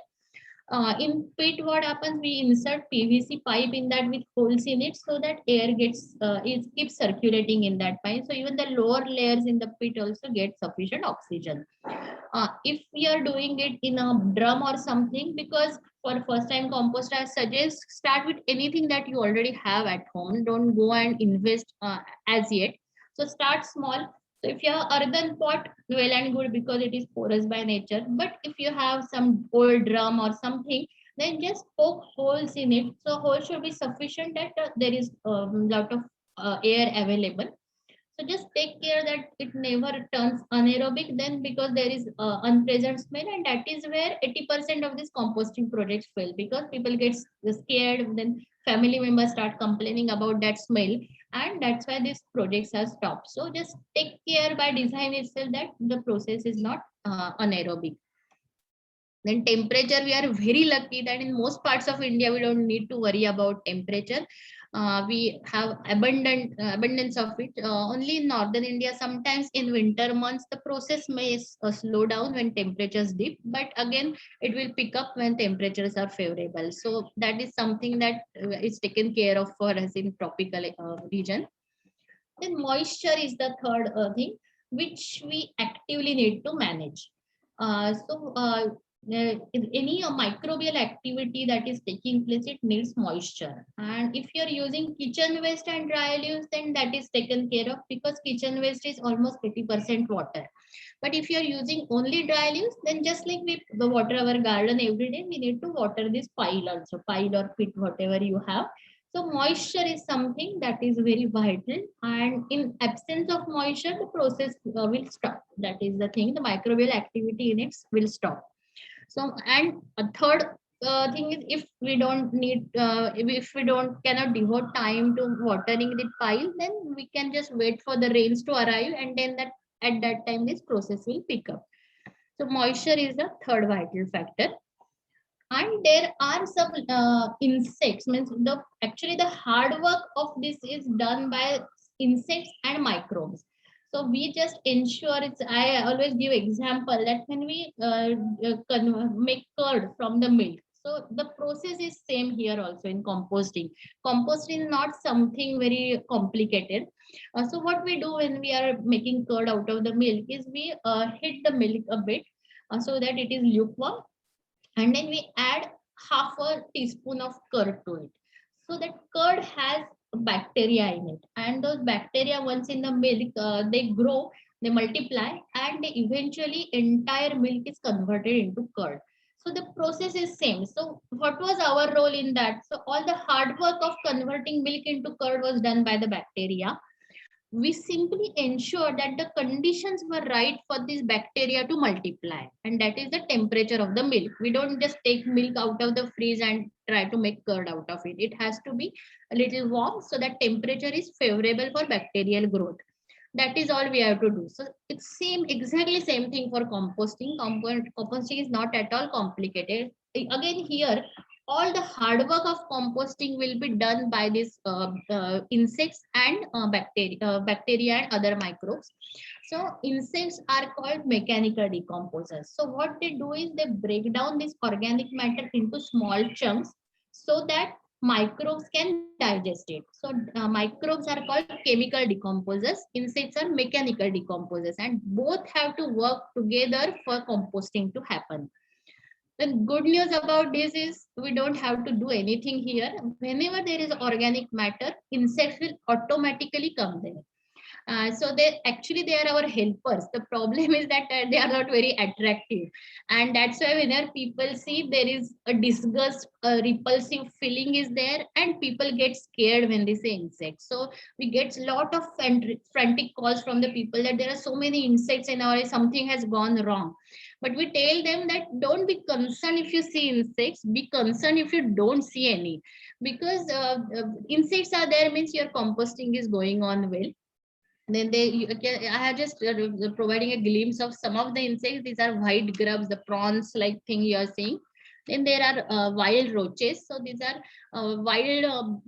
In pit, what happens, we insert PVC pipe in that with holes in it, so that air gets it keeps circulating in that pipe. So even the lower layers in the pit also get sufficient oxygen. If we are doing it in a drum or something, because for first time compost, I suggest start with anything that you already have at home. Don't go and invest as yet. So start small. So if you have earthen pot, well and good because it is porous by nature. But if you have some old drum or something, then just poke holes in it. So holes should be sufficient that there is a lot of air available. So just take care that it never turns anaerobic then, because there is unpleasant smell, and that is where 80% of these composting projects fail, because people get scared, then family members start complaining about that smell, and that's why these projects are stopped. So just take care by design itself that the process is not anaerobic. Then temperature, we are very lucky that in most parts of India we don't need to worry about temperature. We have abundance of it. Only in northern India, sometimes in winter months, the process may slow down when temperatures dip, but again, it will pick up when temperatures are favorable. So that is something that is taken care of for us in tropical region. Then moisture is the third thing which we actively need to manage. Any microbial activity that is taking place, it needs moisture. And if you're using kitchen waste and dry leaves, then that is taken care of, because kitchen waste is almost 80% water. But if you're using only dry leaves, then just like we water our garden every day, we need to water this pile also, pile or pit, whatever you have. So moisture is something that is very vital, and in absence of moisture, the process will stop. That is the thing, the microbial activity in it will stop. So, and a third thing is, if we don't need, if we don't cannot devote time to watering the pile, then we can just wait for the rains to arrive, and then that at that time this process will pick up. So moisture is the third vital factor. And there are some insects, means the actually the hard work of this is done by insects and microbes. So we just ensure it's, I always give example that when we make curd from the milk, so the process is same here also in composting. Composting is not something very complicated. So what we do when we are making curd out of the milk is we heat the milk a bit so that it is lukewarm, and then we add half a teaspoon of curd to it. So that curd has bacteria in it, and those bacteria, once in the milk, they grow, they multiply, and they eventually entire milk is converted into curd. So the process is same. So what was our role in that? So all the hard work of converting milk into curd was done by the bacteria. We simply ensure that the conditions were right for this bacteria to multiply, and that is the temperature of the milk. We don't just take milk out of the fridge and try to make curd out of it. It has to be a little warm so that temperature is favorable for bacterial growth. That is all we have to do. So it's exactly same thing for composting. Composting is not at all complicated. Again here, all the hard work of composting will be done by these insects and bacteria and other microbes. So insects are called mechanical decomposers. So what they do is they break down this organic matter into small chunks so that microbes can digest it. So microbes are called chemical decomposers, insects are mechanical decomposers, and both have to work together for composting to happen. The good news about this is we don't have to do anything here. Whenever there is organic matter, insects will automatically come there. So they are our helpers. The problem is that they are not very attractive, and that's why whenever people see, there is a disgust, a repulsive feeling is there, and people get scared when they say insects. So we get a lot of frantic calls from the people that there are so many insects in our, something has gone wrong. But we tell them that don't be concerned if you see insects, be concerned if you don't see any, because insects are there means your composting is going on well. Then I have just providing a glimpse of some of the insects. These are white grubs, the prawns like thing you are seeing. Then there are wild roaches. So these are wild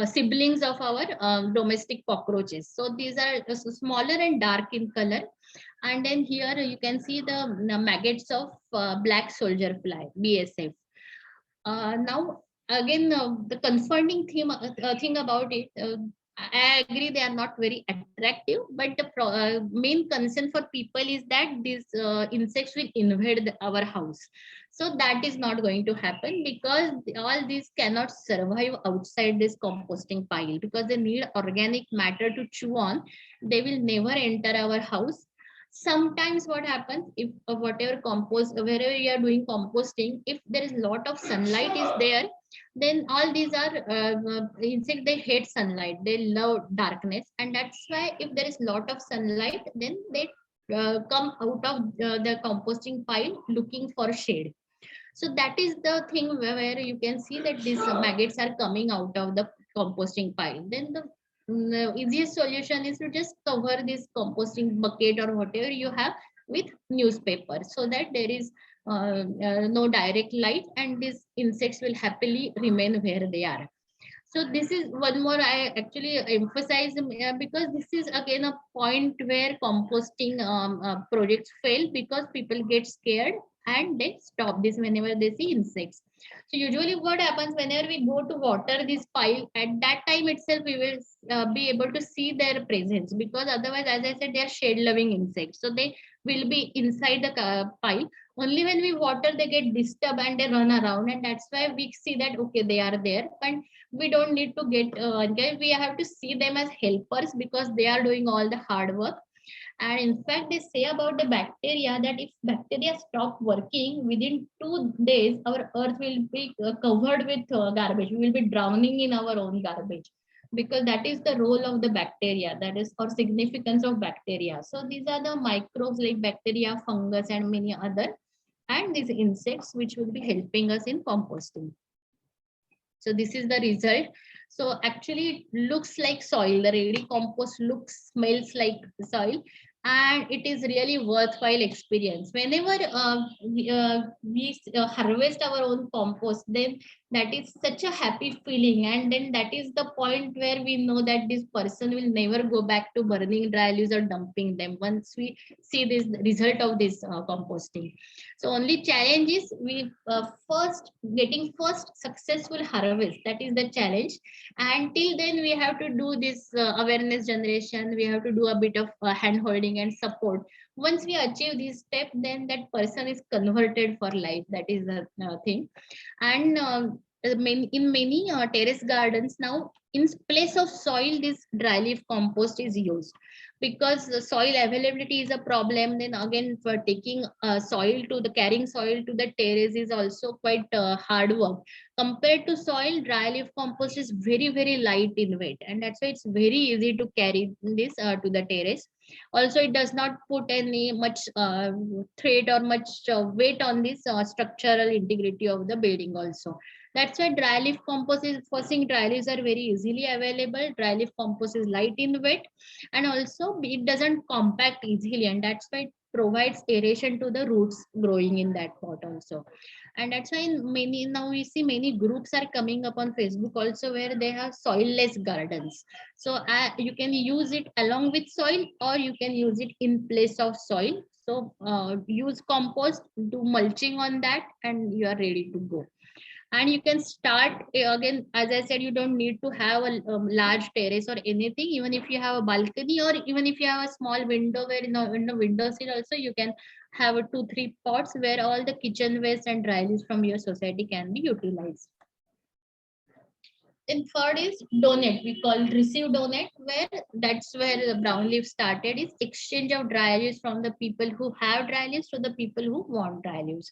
siblings of our domestic cockroaches. So these are smaller and dark in color. And then here you can see the maggots of black soldier fly, BSF. Now again, the confounding thing about it, I agree they are not very attractive, but the main concern for people is that these insects will invade our house. So that is not going to happen because all these cannot survive outside this composting pile because they need organic matter to chew on. They will never enter our house. Sometimes what happens if whatever compost, wherever you are doing composting, if there is lot of sunlight is there, then all these are insect, they hate sunlight, they love darkness, and that's why if there is lot of sunlight, then they come out of the composting pile looking for shade. So that is the thing where you can see that these maggots are coming out of the composting pile. Then the easiest solution is to just cover this composting bucket or whatever you have with newspaper, so that there is no direct light and these insects will happily remain where they are. So this is one more I actually emphasize because this is again a point where composting projects fail because people get scared and they stop this whenever they see insects. So usually what happens whenever we go to water this pile, at that time itself we will be able to see their presence, because otherwise, as I said, they are shade loving insects. So they will be inside the pile. Only when we water they get disturbed and they run around, and that's why we see that okay they are there. But we don't need to get we have to see them as helpers because they are doing all the hard work. And in fact, they say about the bacteria that if bacteria stop working within 2 days, our earth will be covered with garbage. We will be drowning in our own garbage, because that is the role of the bacteria, that is or significance of bacteria. So these are the microbes like bacteria, fungus, and many other, and these insects which will be helping us in composting. So this is the result. So actually it looks like soil. The ready compost looks, smells like soil, and it is really worthwhile experience. Whenever we harvest our own compost, then that is such a happy feeling. And then that is the point where we know that this person will never go back to burning dry leaves or dumping them once we see this result of this composting. So only challenge is we getting first successful harvest. That is the challenge. And till then we have to do this awareness generation. We have to do a bit of hand holding and support. Once we achieve this step, then that person is converted for life. That is the thing. And in many terrace gardens now, in place of soil, this dry leaf compost is used, because the soil availability is a problem. Then again, for taking soil to the carrying soil to the terrace is also quite hard work. Compared to soil, dry leaf compost is very light in weight, and that's why it's very easy to carry this to the terrace. Also, it does not put any much threat or much weight on this structural integrity of the building also. That's why dry leaf compost is, first thing, dry leaves are very easily available. Dry leaf compost is light in weight, and also it doesn't compact easily, and that's why it provides aeration to the roots growing in that pot also. And that's why many, now we see many groups are coming up on Facebook also, where they have soilless gardens. So you can use it along with soil, or you can use it in place of soil. So use compost, do mulching on that, and you are ready to go. And you can start again, as I said, you don't need to have a large terrace or anything. Even if you have a balcony, or even if you have a small window, where in the window sill also you can have 2-3 pots where all the kitchen waste and dry leaves from your society can be utilized. Then third is donate. We call receive donate, where that's where the brown leaf started, is exchange of dry leaves from the people who have dry leaves to the people who want dry leaves.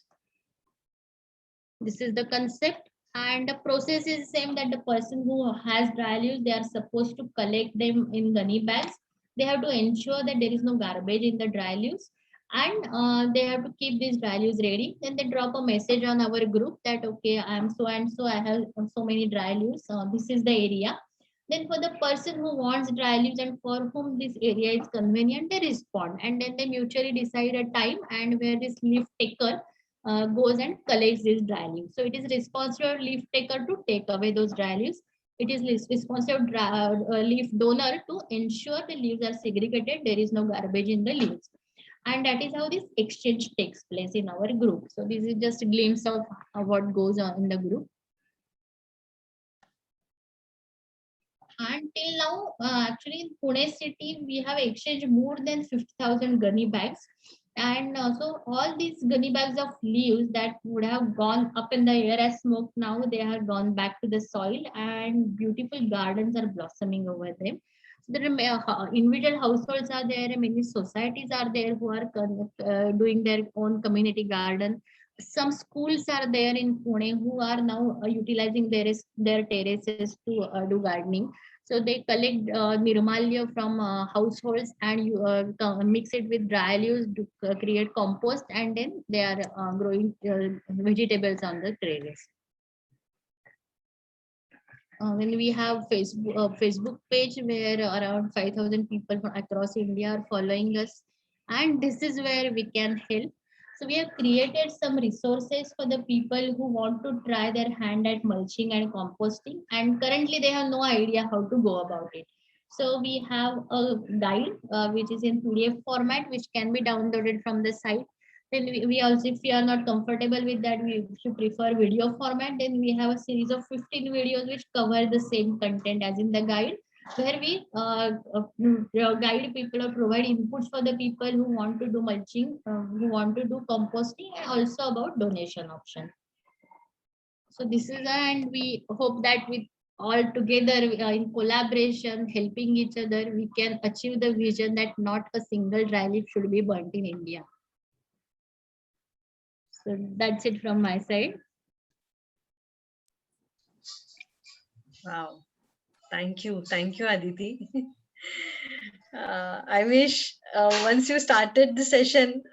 This is the concept, and the process is same, that the person who has dry leaves, they are supposed to collect them in gunny bags. They have to ensure that there is no garbage in the dry leaves, and they have to keep these dry leaves ready. Then they drop a message on our group that okay, I am so and so, I have so many dry leaves. This is the area. Then for the person who wants dry leaves and for whom this area is convenient, they respond, and then they mutually decide a time and where this leaf taker goes and collects these dry leaves. So it is responsible of leaf taker to take away those dry leaves. It is responsible of leaf donor to ensure the leaves are segregated. There is no garbage in the leaves. And that is how this exchange takes place in our group. So this is just a glimpse of what goes on in the group. And till now, actually in Pune city, we have exchanged more than 50,000 gunny bags. And so all these gunny bags of leaves that would have gone up in the air as smoke, now they have gone back to the soil, and beautiful gardens are blossoming over them. So there are individual households are there, many societies are there who are doing their own community garden. Some schools are there in Pune who are now utilizing their terraces to do gardening. So they collect nirmalya from households and you mix it with dry leaves to create compost, and then they are growing vegetables on the terrace. When we have Facebook page where around 5,000 people from across India are following us, and this is where we can help. So we have created some resources for the people who want to try their hand at mulching and composting, and currently they have no idea how to go about it. So we have a guide which is in PDF format, which can be downloaded from the site. Then we also, if we are not comfortable with that, we if you prefer video format, then we have a series of 15 videos which cover the same content as in the guide, where we guide people or provide inputs for the people who want to do mulching, who want to do composting, and also about donation option. So this is, and we hope that with all together in collaboration, helping each other, we can achieve the vision that not a single dry leaf should be burnt in India. So that's it from my side.
Wow. Thank you, Aditi. I wish once you started the session,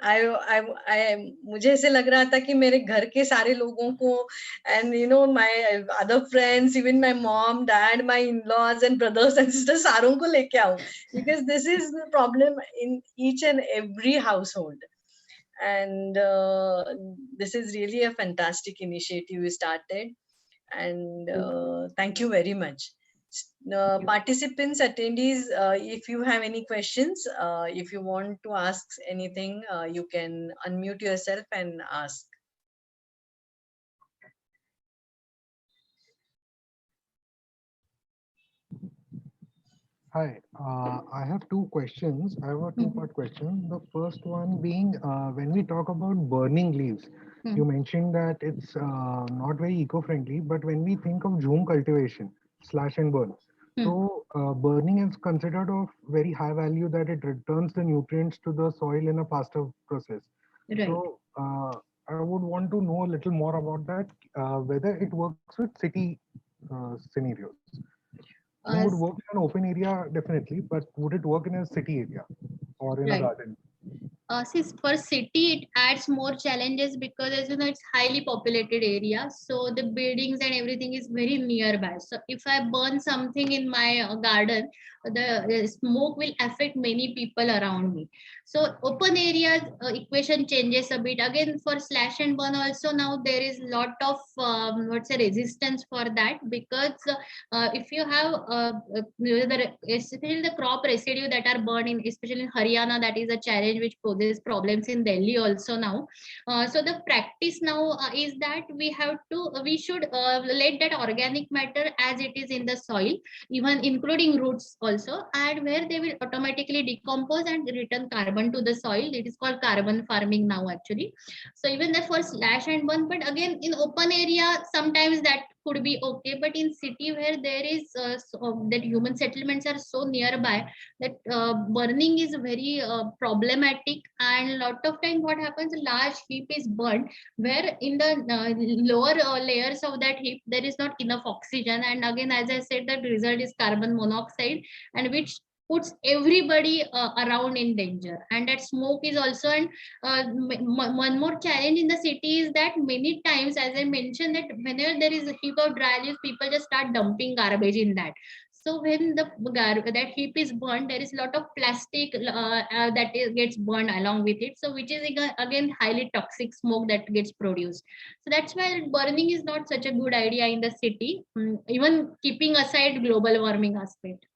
मुझे ऐसे लग रहा था कि मेरे घर के सारे लोगों को, and you know my other friends, even my mom, dad, my in-laws and brothers and sisters, सारों को लेके आऊं, because this is the problem in each and every household. And this is really a fantastic initiative you started, and thank you very much. Participants, attendees, if you have any questions, if you want to ask anything, you can unmute yourself and ask.
Hi, I have two questions. I have a two-part question. The first one being, when we talk about burning leaves, you mentioned that it's not very eco-friendly, but when we think of jhum cultivation, slash and burn, so burning is considered of very high value that it returns the nutrients to the soil in a faster process.
Right.
So I would want to know a little more about that, whether it works with city scenarios. It would work in an open area, definitely, but would it work in a city area or in a garden?
Since for city it adds more challenges because, as you know, it's highly populated area, so the buildings and everything is very nearby. So if I burn something in my garden, the smoke will affect many people around me. So open areas equation changes a bit. Again, for slash and burn also, now there is lot of what's a resistance for that, because if you have especially the crop residue that are burned in, especially in Haryana, that is a challenge which poses problems in Delhi also now. So the practice now is that we should let that organic matter as it is in the soil, even including roots also, and where they will automatically decompose and return carbon to the soil. It is called carbon farming now actually. So even that for slash and burn, but again in open area sometimes that could be okay, but in city where there is that human settlements are so nearby, that burning is very problematic. And a lot of time what happens, a large heap is burned where in the lower layers of that heap there is not enough oxygen, and again, as I said, the result is carbon monoxide, and which puts everybody around in danger. And that smoke is also an one more challenge in the city is that many times, as I mentioned, that whenever there is a heap of dry leaves, people just start dumping garbage in that. So when that heap is burned, there is a lot of plastic gets burned along with it. So which is again highly toxic smoke that gets produced. So that's why burning is not such a good idea in the city, even keeping aside global warming aspect.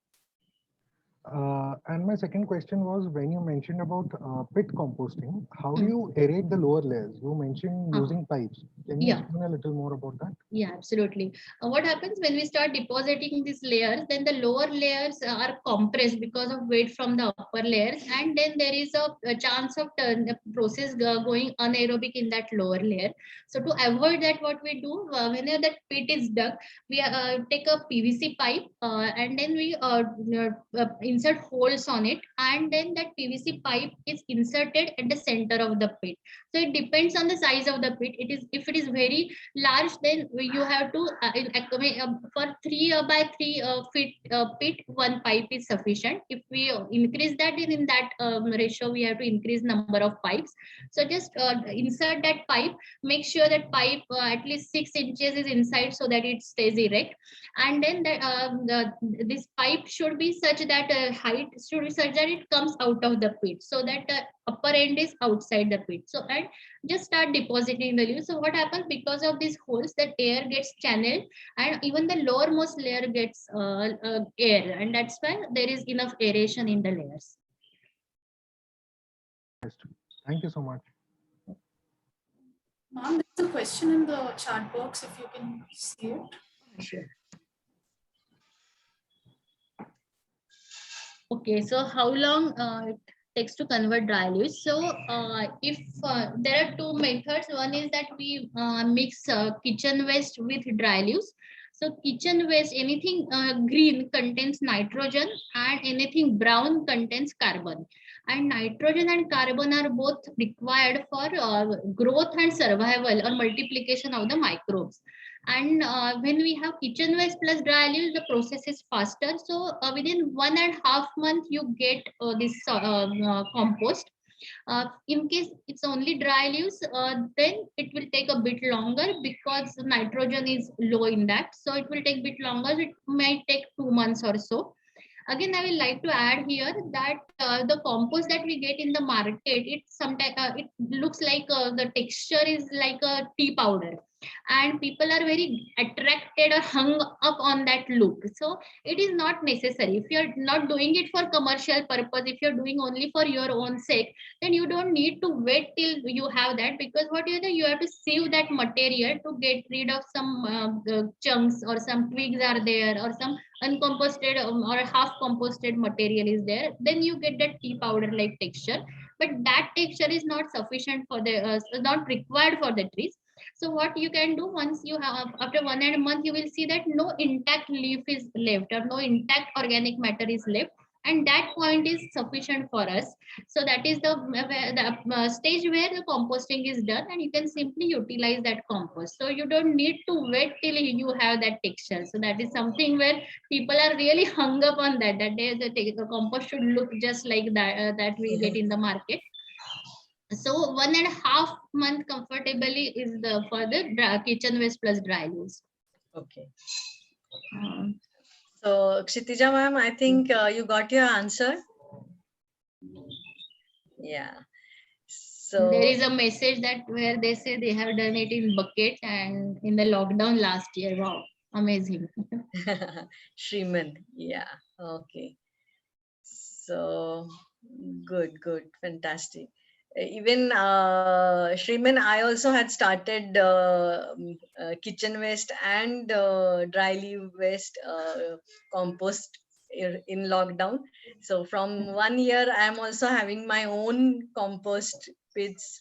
And my second question was, when you mentioned about pit composting, how do you aerate the lower layers? You mentioned using pipes. Can you
Yeah.
explain a little more about that?
Yeah, absolutely. What happens when we start depositing these layers, then the lower layers are compressed because of weight from the upper layers, and then there is a chance of the process going anaerobic in that lower layer. So to avoid that, what we do, whenever that pit is dug, we take a PVC pipe and then we insert holes on it, and then that PVC pipe is inserted at the center of the pit. So it depends on the size of the pit. It is, if it is very large, then you have to for 3 by 3 feet pit, one pipe is sufficient. If we increase that, then in that ratio we have to increase number of pipes. So just insert that pipe, make sure that pipe at least 6 inches is inside so that it stays erect, and then this pipe should be such that height should be such that it comes out of the pit, so that the upper end is outside the pit. So and just start depositing the leaves. So what happens, because of these holes, that air gets channeled, and even the lowermost layer gets air, and that's why there is enough aeration in the layers.
Thank you so much.
Ma'am, there's a question in the chat box, if you can see it.
Sure. Okay, so how long it takes to convert dry leaves? So if there are two methods, one is that we mix kitchen waste with dry leaves. So kitchen waste, anything green contains nitrogen, and anything brown contains carbon. And nitrogen and carbon are both required for growth and survival or multiplication of the microbes. And when we have kitchen waste plus dry leaves, the process is faster. So within 1.5 months, you get this compost. In case it's only dry leaves, then it will take a bit longer because nitrogen is low in that. So it will take a bit longer. It might take 2 months or so. Again, I will like to add here that the compost that we get in the market, it sometimes it looks like the texture is like a tea powder, and people are very attracted or hung up on that look. So it is not necessary. If you're not doing it for commercial purpose, if you're doing only for your own sake, then you don't need to wait till you have that, because what you have to sieve that material to get rid of some chunks, or some twigs are there, or some uncomposted or half composted material is there. Then you get that tea powder like texture, but that texture is not sufficient for the not required for the trees. So what you can do, once you have, after 1.5 months, you will see that no intact leaf is left, or no intact organic matter is left, and that point is sufficient for us. So that is the stage where the composting is done, and you can simply utilize that compost. So you don't need to wait till you have that texture. So that is something where people are really hung up on that the compost should look just like that that we get in the market. So 1.5 month comfortably is the for the kitchen waste plus dry leaves.
Okay.
Um,
So Kshitija ma'am, I think you got your answer. Yeah. So
there is a message that where they say they have done it in bucket and in the lockdown last year. Wow, amazing.
Shriman, yeah, okay. So good, fantastic. Even Shriman, I also had started kitchen waste and dry leaf waste compost in lockdown. So from 1 year, I am also having my own compost pits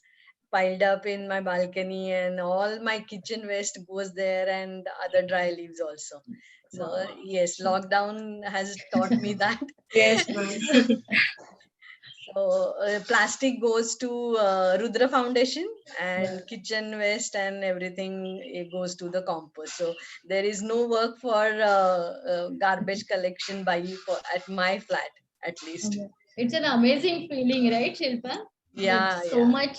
piled up in my balcony, and all my kitchen waste goes there, and other dry leaves also. So
Wow.
yes, lockdown has taught me that.
Yes, ma'am.
So plastic goes to Rudra Foundation, and kitchen waste and everything, it goes to the compost. So there is no work for garbage collection at my flat, at least.
Okay. It's an amazing feeling, right, Shilpa?
Yeah,
With so much,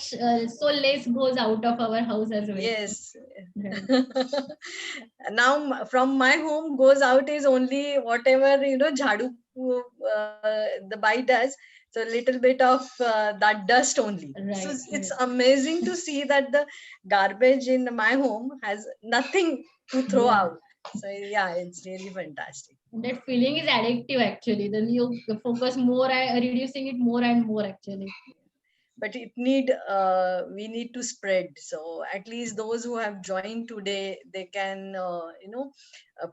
so less goes out of our house as well.
Yes.
Right.
Now from my home goes out is only whatever, jhadu the bite does. So little bit of that dust only.
Right,
So it's
right.
amazing to see that the garbage in my home has nothing to throw out. So yeah, it's really fantastic.
That feeling is addictive actually. Then you focus more and reducing it more and more actually.
But we need to spread, so at least those who have joined today, they can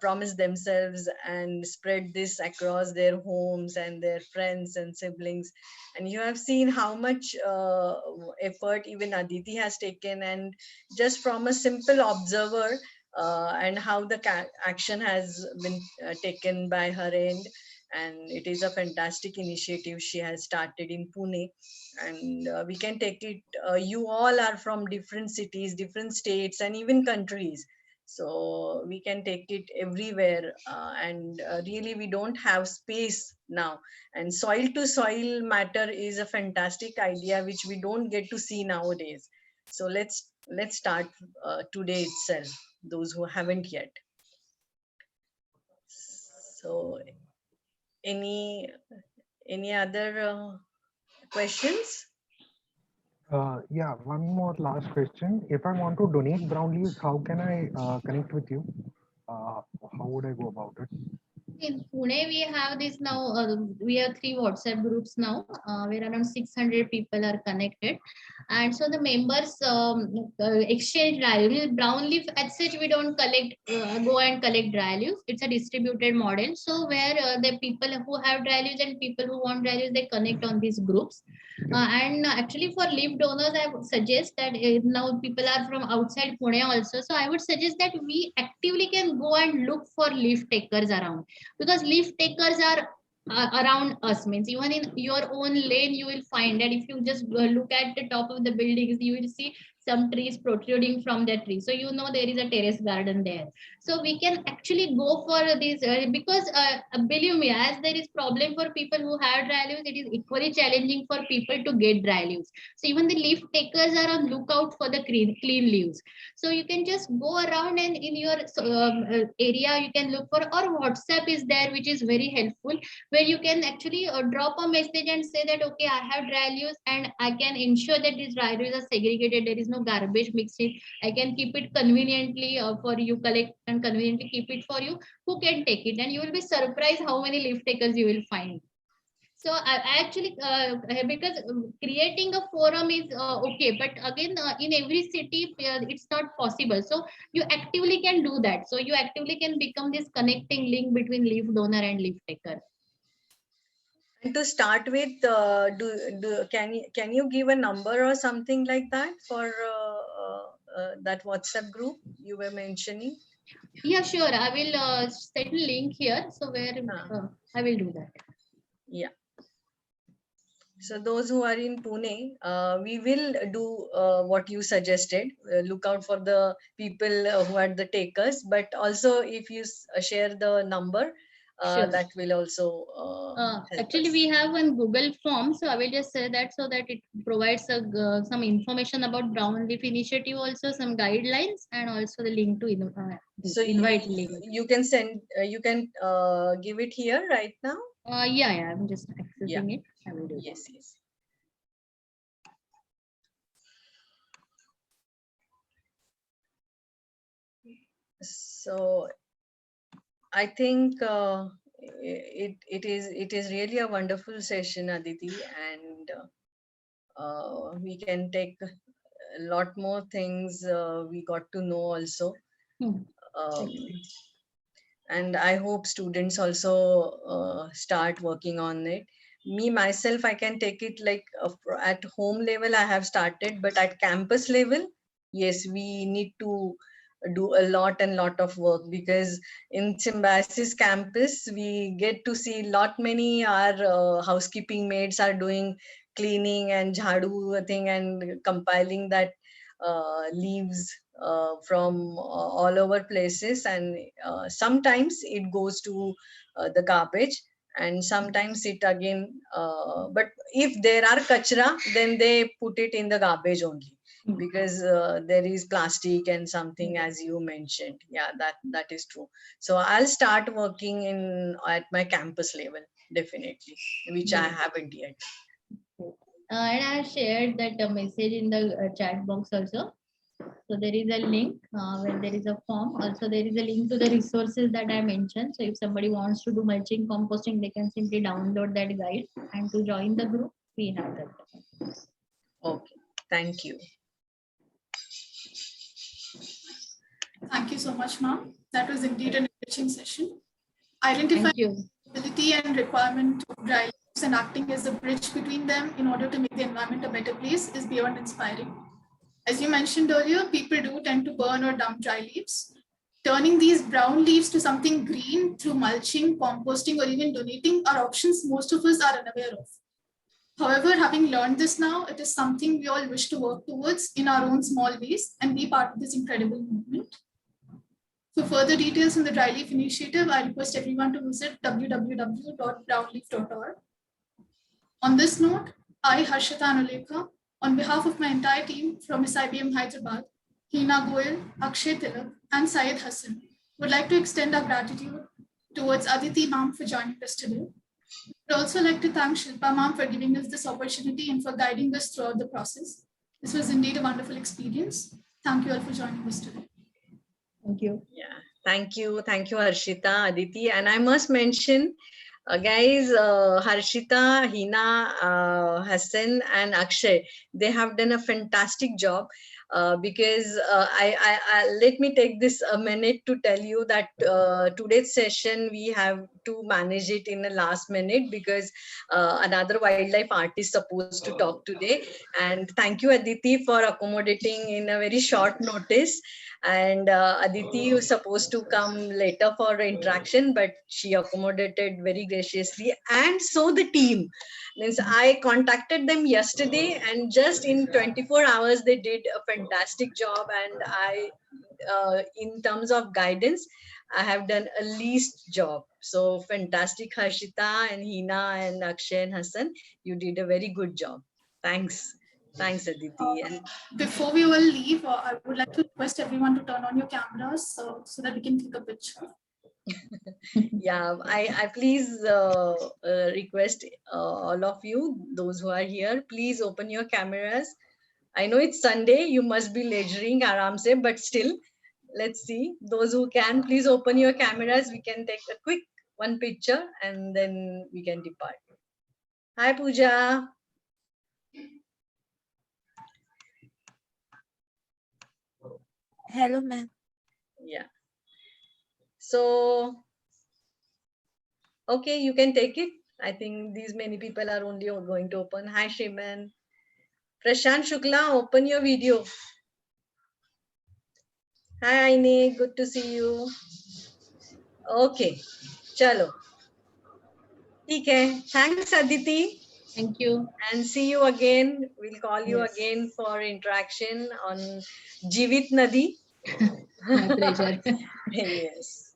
promise themselves and spread this across their homes and their friends and siblings. And you have seen how much effort even Aditi has taken, and just from a simple observer, and how the action has been taken by her end. And it is a fantastic initiative she has started in Pune. And we can take it, you all are from different cities, different states, and even countries, so we can take it everywhere. And really we don't have space now, and soil to soil matter is a fantastic idea which we don't get to see nowadays. So let's start today itself, those who haven't yet. So any other questions?
Yeah, one more last question. If I want to donate brown leaves, how can I connect with you? How would I go about it?
In Pune, we have this now. We have 3 WhatsApp groups now, where around 600 people are connected, and so the members exchange dry leaves. Brown leaf as such, we don't collect, go and collect dry leaves. It's a distributed model. So where the people who have dry leaves and people who want dry leaves, they connect on these groups. And actually, for leaf donors, I would suggest that now people are from outside Pune also. So I would suggest that we actively can go and look for leaf takers around, because leaf takers are around us. Means even in your own lane you will find that. If you just look at the top of the buildings, you will see some trees protruding from the tree, so you know there is a terrace garden there. So we can actually go for this, because believe me, as there is problem for people who have dry leaves, it is equally challenging for people to get dry leaves. So even the leaf takers are on lookout for the clean leaves. So you can just go around, and in your area you can look for, or WhatsApp is there, which is very helpful, where you can actually drop a message and say that okay, I have dry leaves and I can ensure that these dry leaves are segregated, there is no garbage mixing, I can keep it conveniently for you, collect and conveniently keep it for you, who can take it. And you will be surprised how many leaf takers you will find. So I actually, because creating a forum is okay, but again, in every city, it's not possible. So you actively can do that. So you actively can become this connecting link between leaf donor and leaf taker.
And to start with, can you give a number or something like that for that WhatsApp group you were mentioning?
Yeah, sure. I will set a link here. So where I will do that.
Yeah. So those who are in Pune, we will do what you suggested. Look out for the people who are the takers, but also if you share the number,
Sure.
that will also help
Actually,
us.
we have one Google form, so I will just say that, so that it provides some information about Brown Leaf Initiative, also some guidelines, and also the link to
So
invite link.
you can send, you can give it here right now.
Yeah, I'm just accessing it. I will do that.
Yes. So I think it is really a wonderful session, Aditi, and we can take a lot more things we got to know also. Um, and I hope students also start working on it. Me myself, I can take it like at home level I have started, but at campus level, yes, we need to do a lot and lot of work, because in Symbiosis campus we get to see lot many our housekeeping maids are doing cleaning and jhadu thing and compiling that leaves from all over places, and sometimes it goes to the garbage, and sometimes it again, but if there are kachra, then they put it in the garbage only, because there is plastic and something, as you mentioned. Yeah, that is true. So I'll start working in at my campus level, definitely, which I haven't yet.
And I shared that message in the chat box also. So there is a link where there is a form. Also, there is a link to the resources that I mentioned. So if somebody wants to do mulching, composting, they can simply download that guide. And to join the group, we have that.
Okay, thank you.
Thank you so much, ma'am. That was indeed an enriching session. Identifying
Thank you.
ability and requirement of dry leaves and acting as the bridge between them in order to make the environment a better place is beyond inspiring. As you mentioned earlier, people do tend to burn or dump dry leaves. Turning these brown leaves to something green through mulching, composting, or even donating are options most of us are unaware of. However, having learned this now, it is something we all wish to work towards in our own small ways and be part of this incredible movement. For further details on the Dry Leaf Initiative, I request everyone to visit www.brownleaf.org. On this note, I, Harshita Anulekha, on behalf of my entire team from SIBM Hyderabad, Hina Goyal, Akshay Tilak, and Syed Hassan, would like to extend our gratitude towards Aditi ma'am for joining us today. We'd also like to thank Shilpa ma'am for giving us this opportunity and for guiding us throughout the process. This was indeed a wonderful experience. Thank you all for joining us today.
Thank you.
Yeah, thank you, Harshita, Aditi, and I must mention, guys, Harshita, Hina, Hassan, and Akshay, they have done a fantastic job. Because I let me take this a minute to tell you that today's session we have to manage it in the last minute because another wildlife artist supposed to talk today. And thank you, Aditi, for accommodating in a very short notice. And Aditi was supposed to come later for interaction, but she accommodated very graciously, and so the team. Means I contacted them yesterday, and just in 24 hours they did a fantastic job. And I, in terms of guidance, I have done a least job. So fantastic, Harshita and Hina and Akshay and Hassan, you did a very good job. Thanks. Thanks, Aditi. And
before we will leave, I would like to request everyone to turn on your cameras so that we can take a picture.
Yeah, I please request all of you, those who are here, please open your cameras. I know it's Sunday, you must be leisuring aram se, but still, let's see. Those who can, please open your cameras. We can take a quick one picture and then we can depart. Hi, Pooja.
Hello, ma'am.
Yeah. So, okay, you can take it. I think these many people are only going to open. Hi, Shriman. Prashant Shukla, open your video. Hi, Aini. Good to see you. Okay, chalo. Okay, thanks, Aditi.
Thank you.
And see you again. We'll call you
Yes.
again for interaction on Jivit Nadi.
My pleasure.
Yes.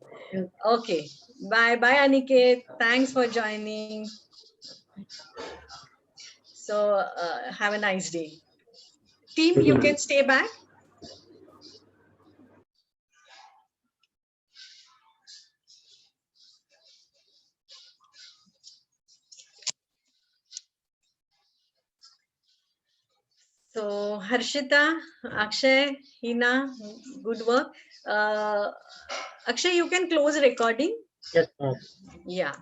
Okay. Bye. Bye, Aniket. Thanks for joining. So have a nice day. Team, you can stay back. So Harshita, Akshay, Hina, good work. Akshay, you can close recording.
Yes, ma'am.
Yeah.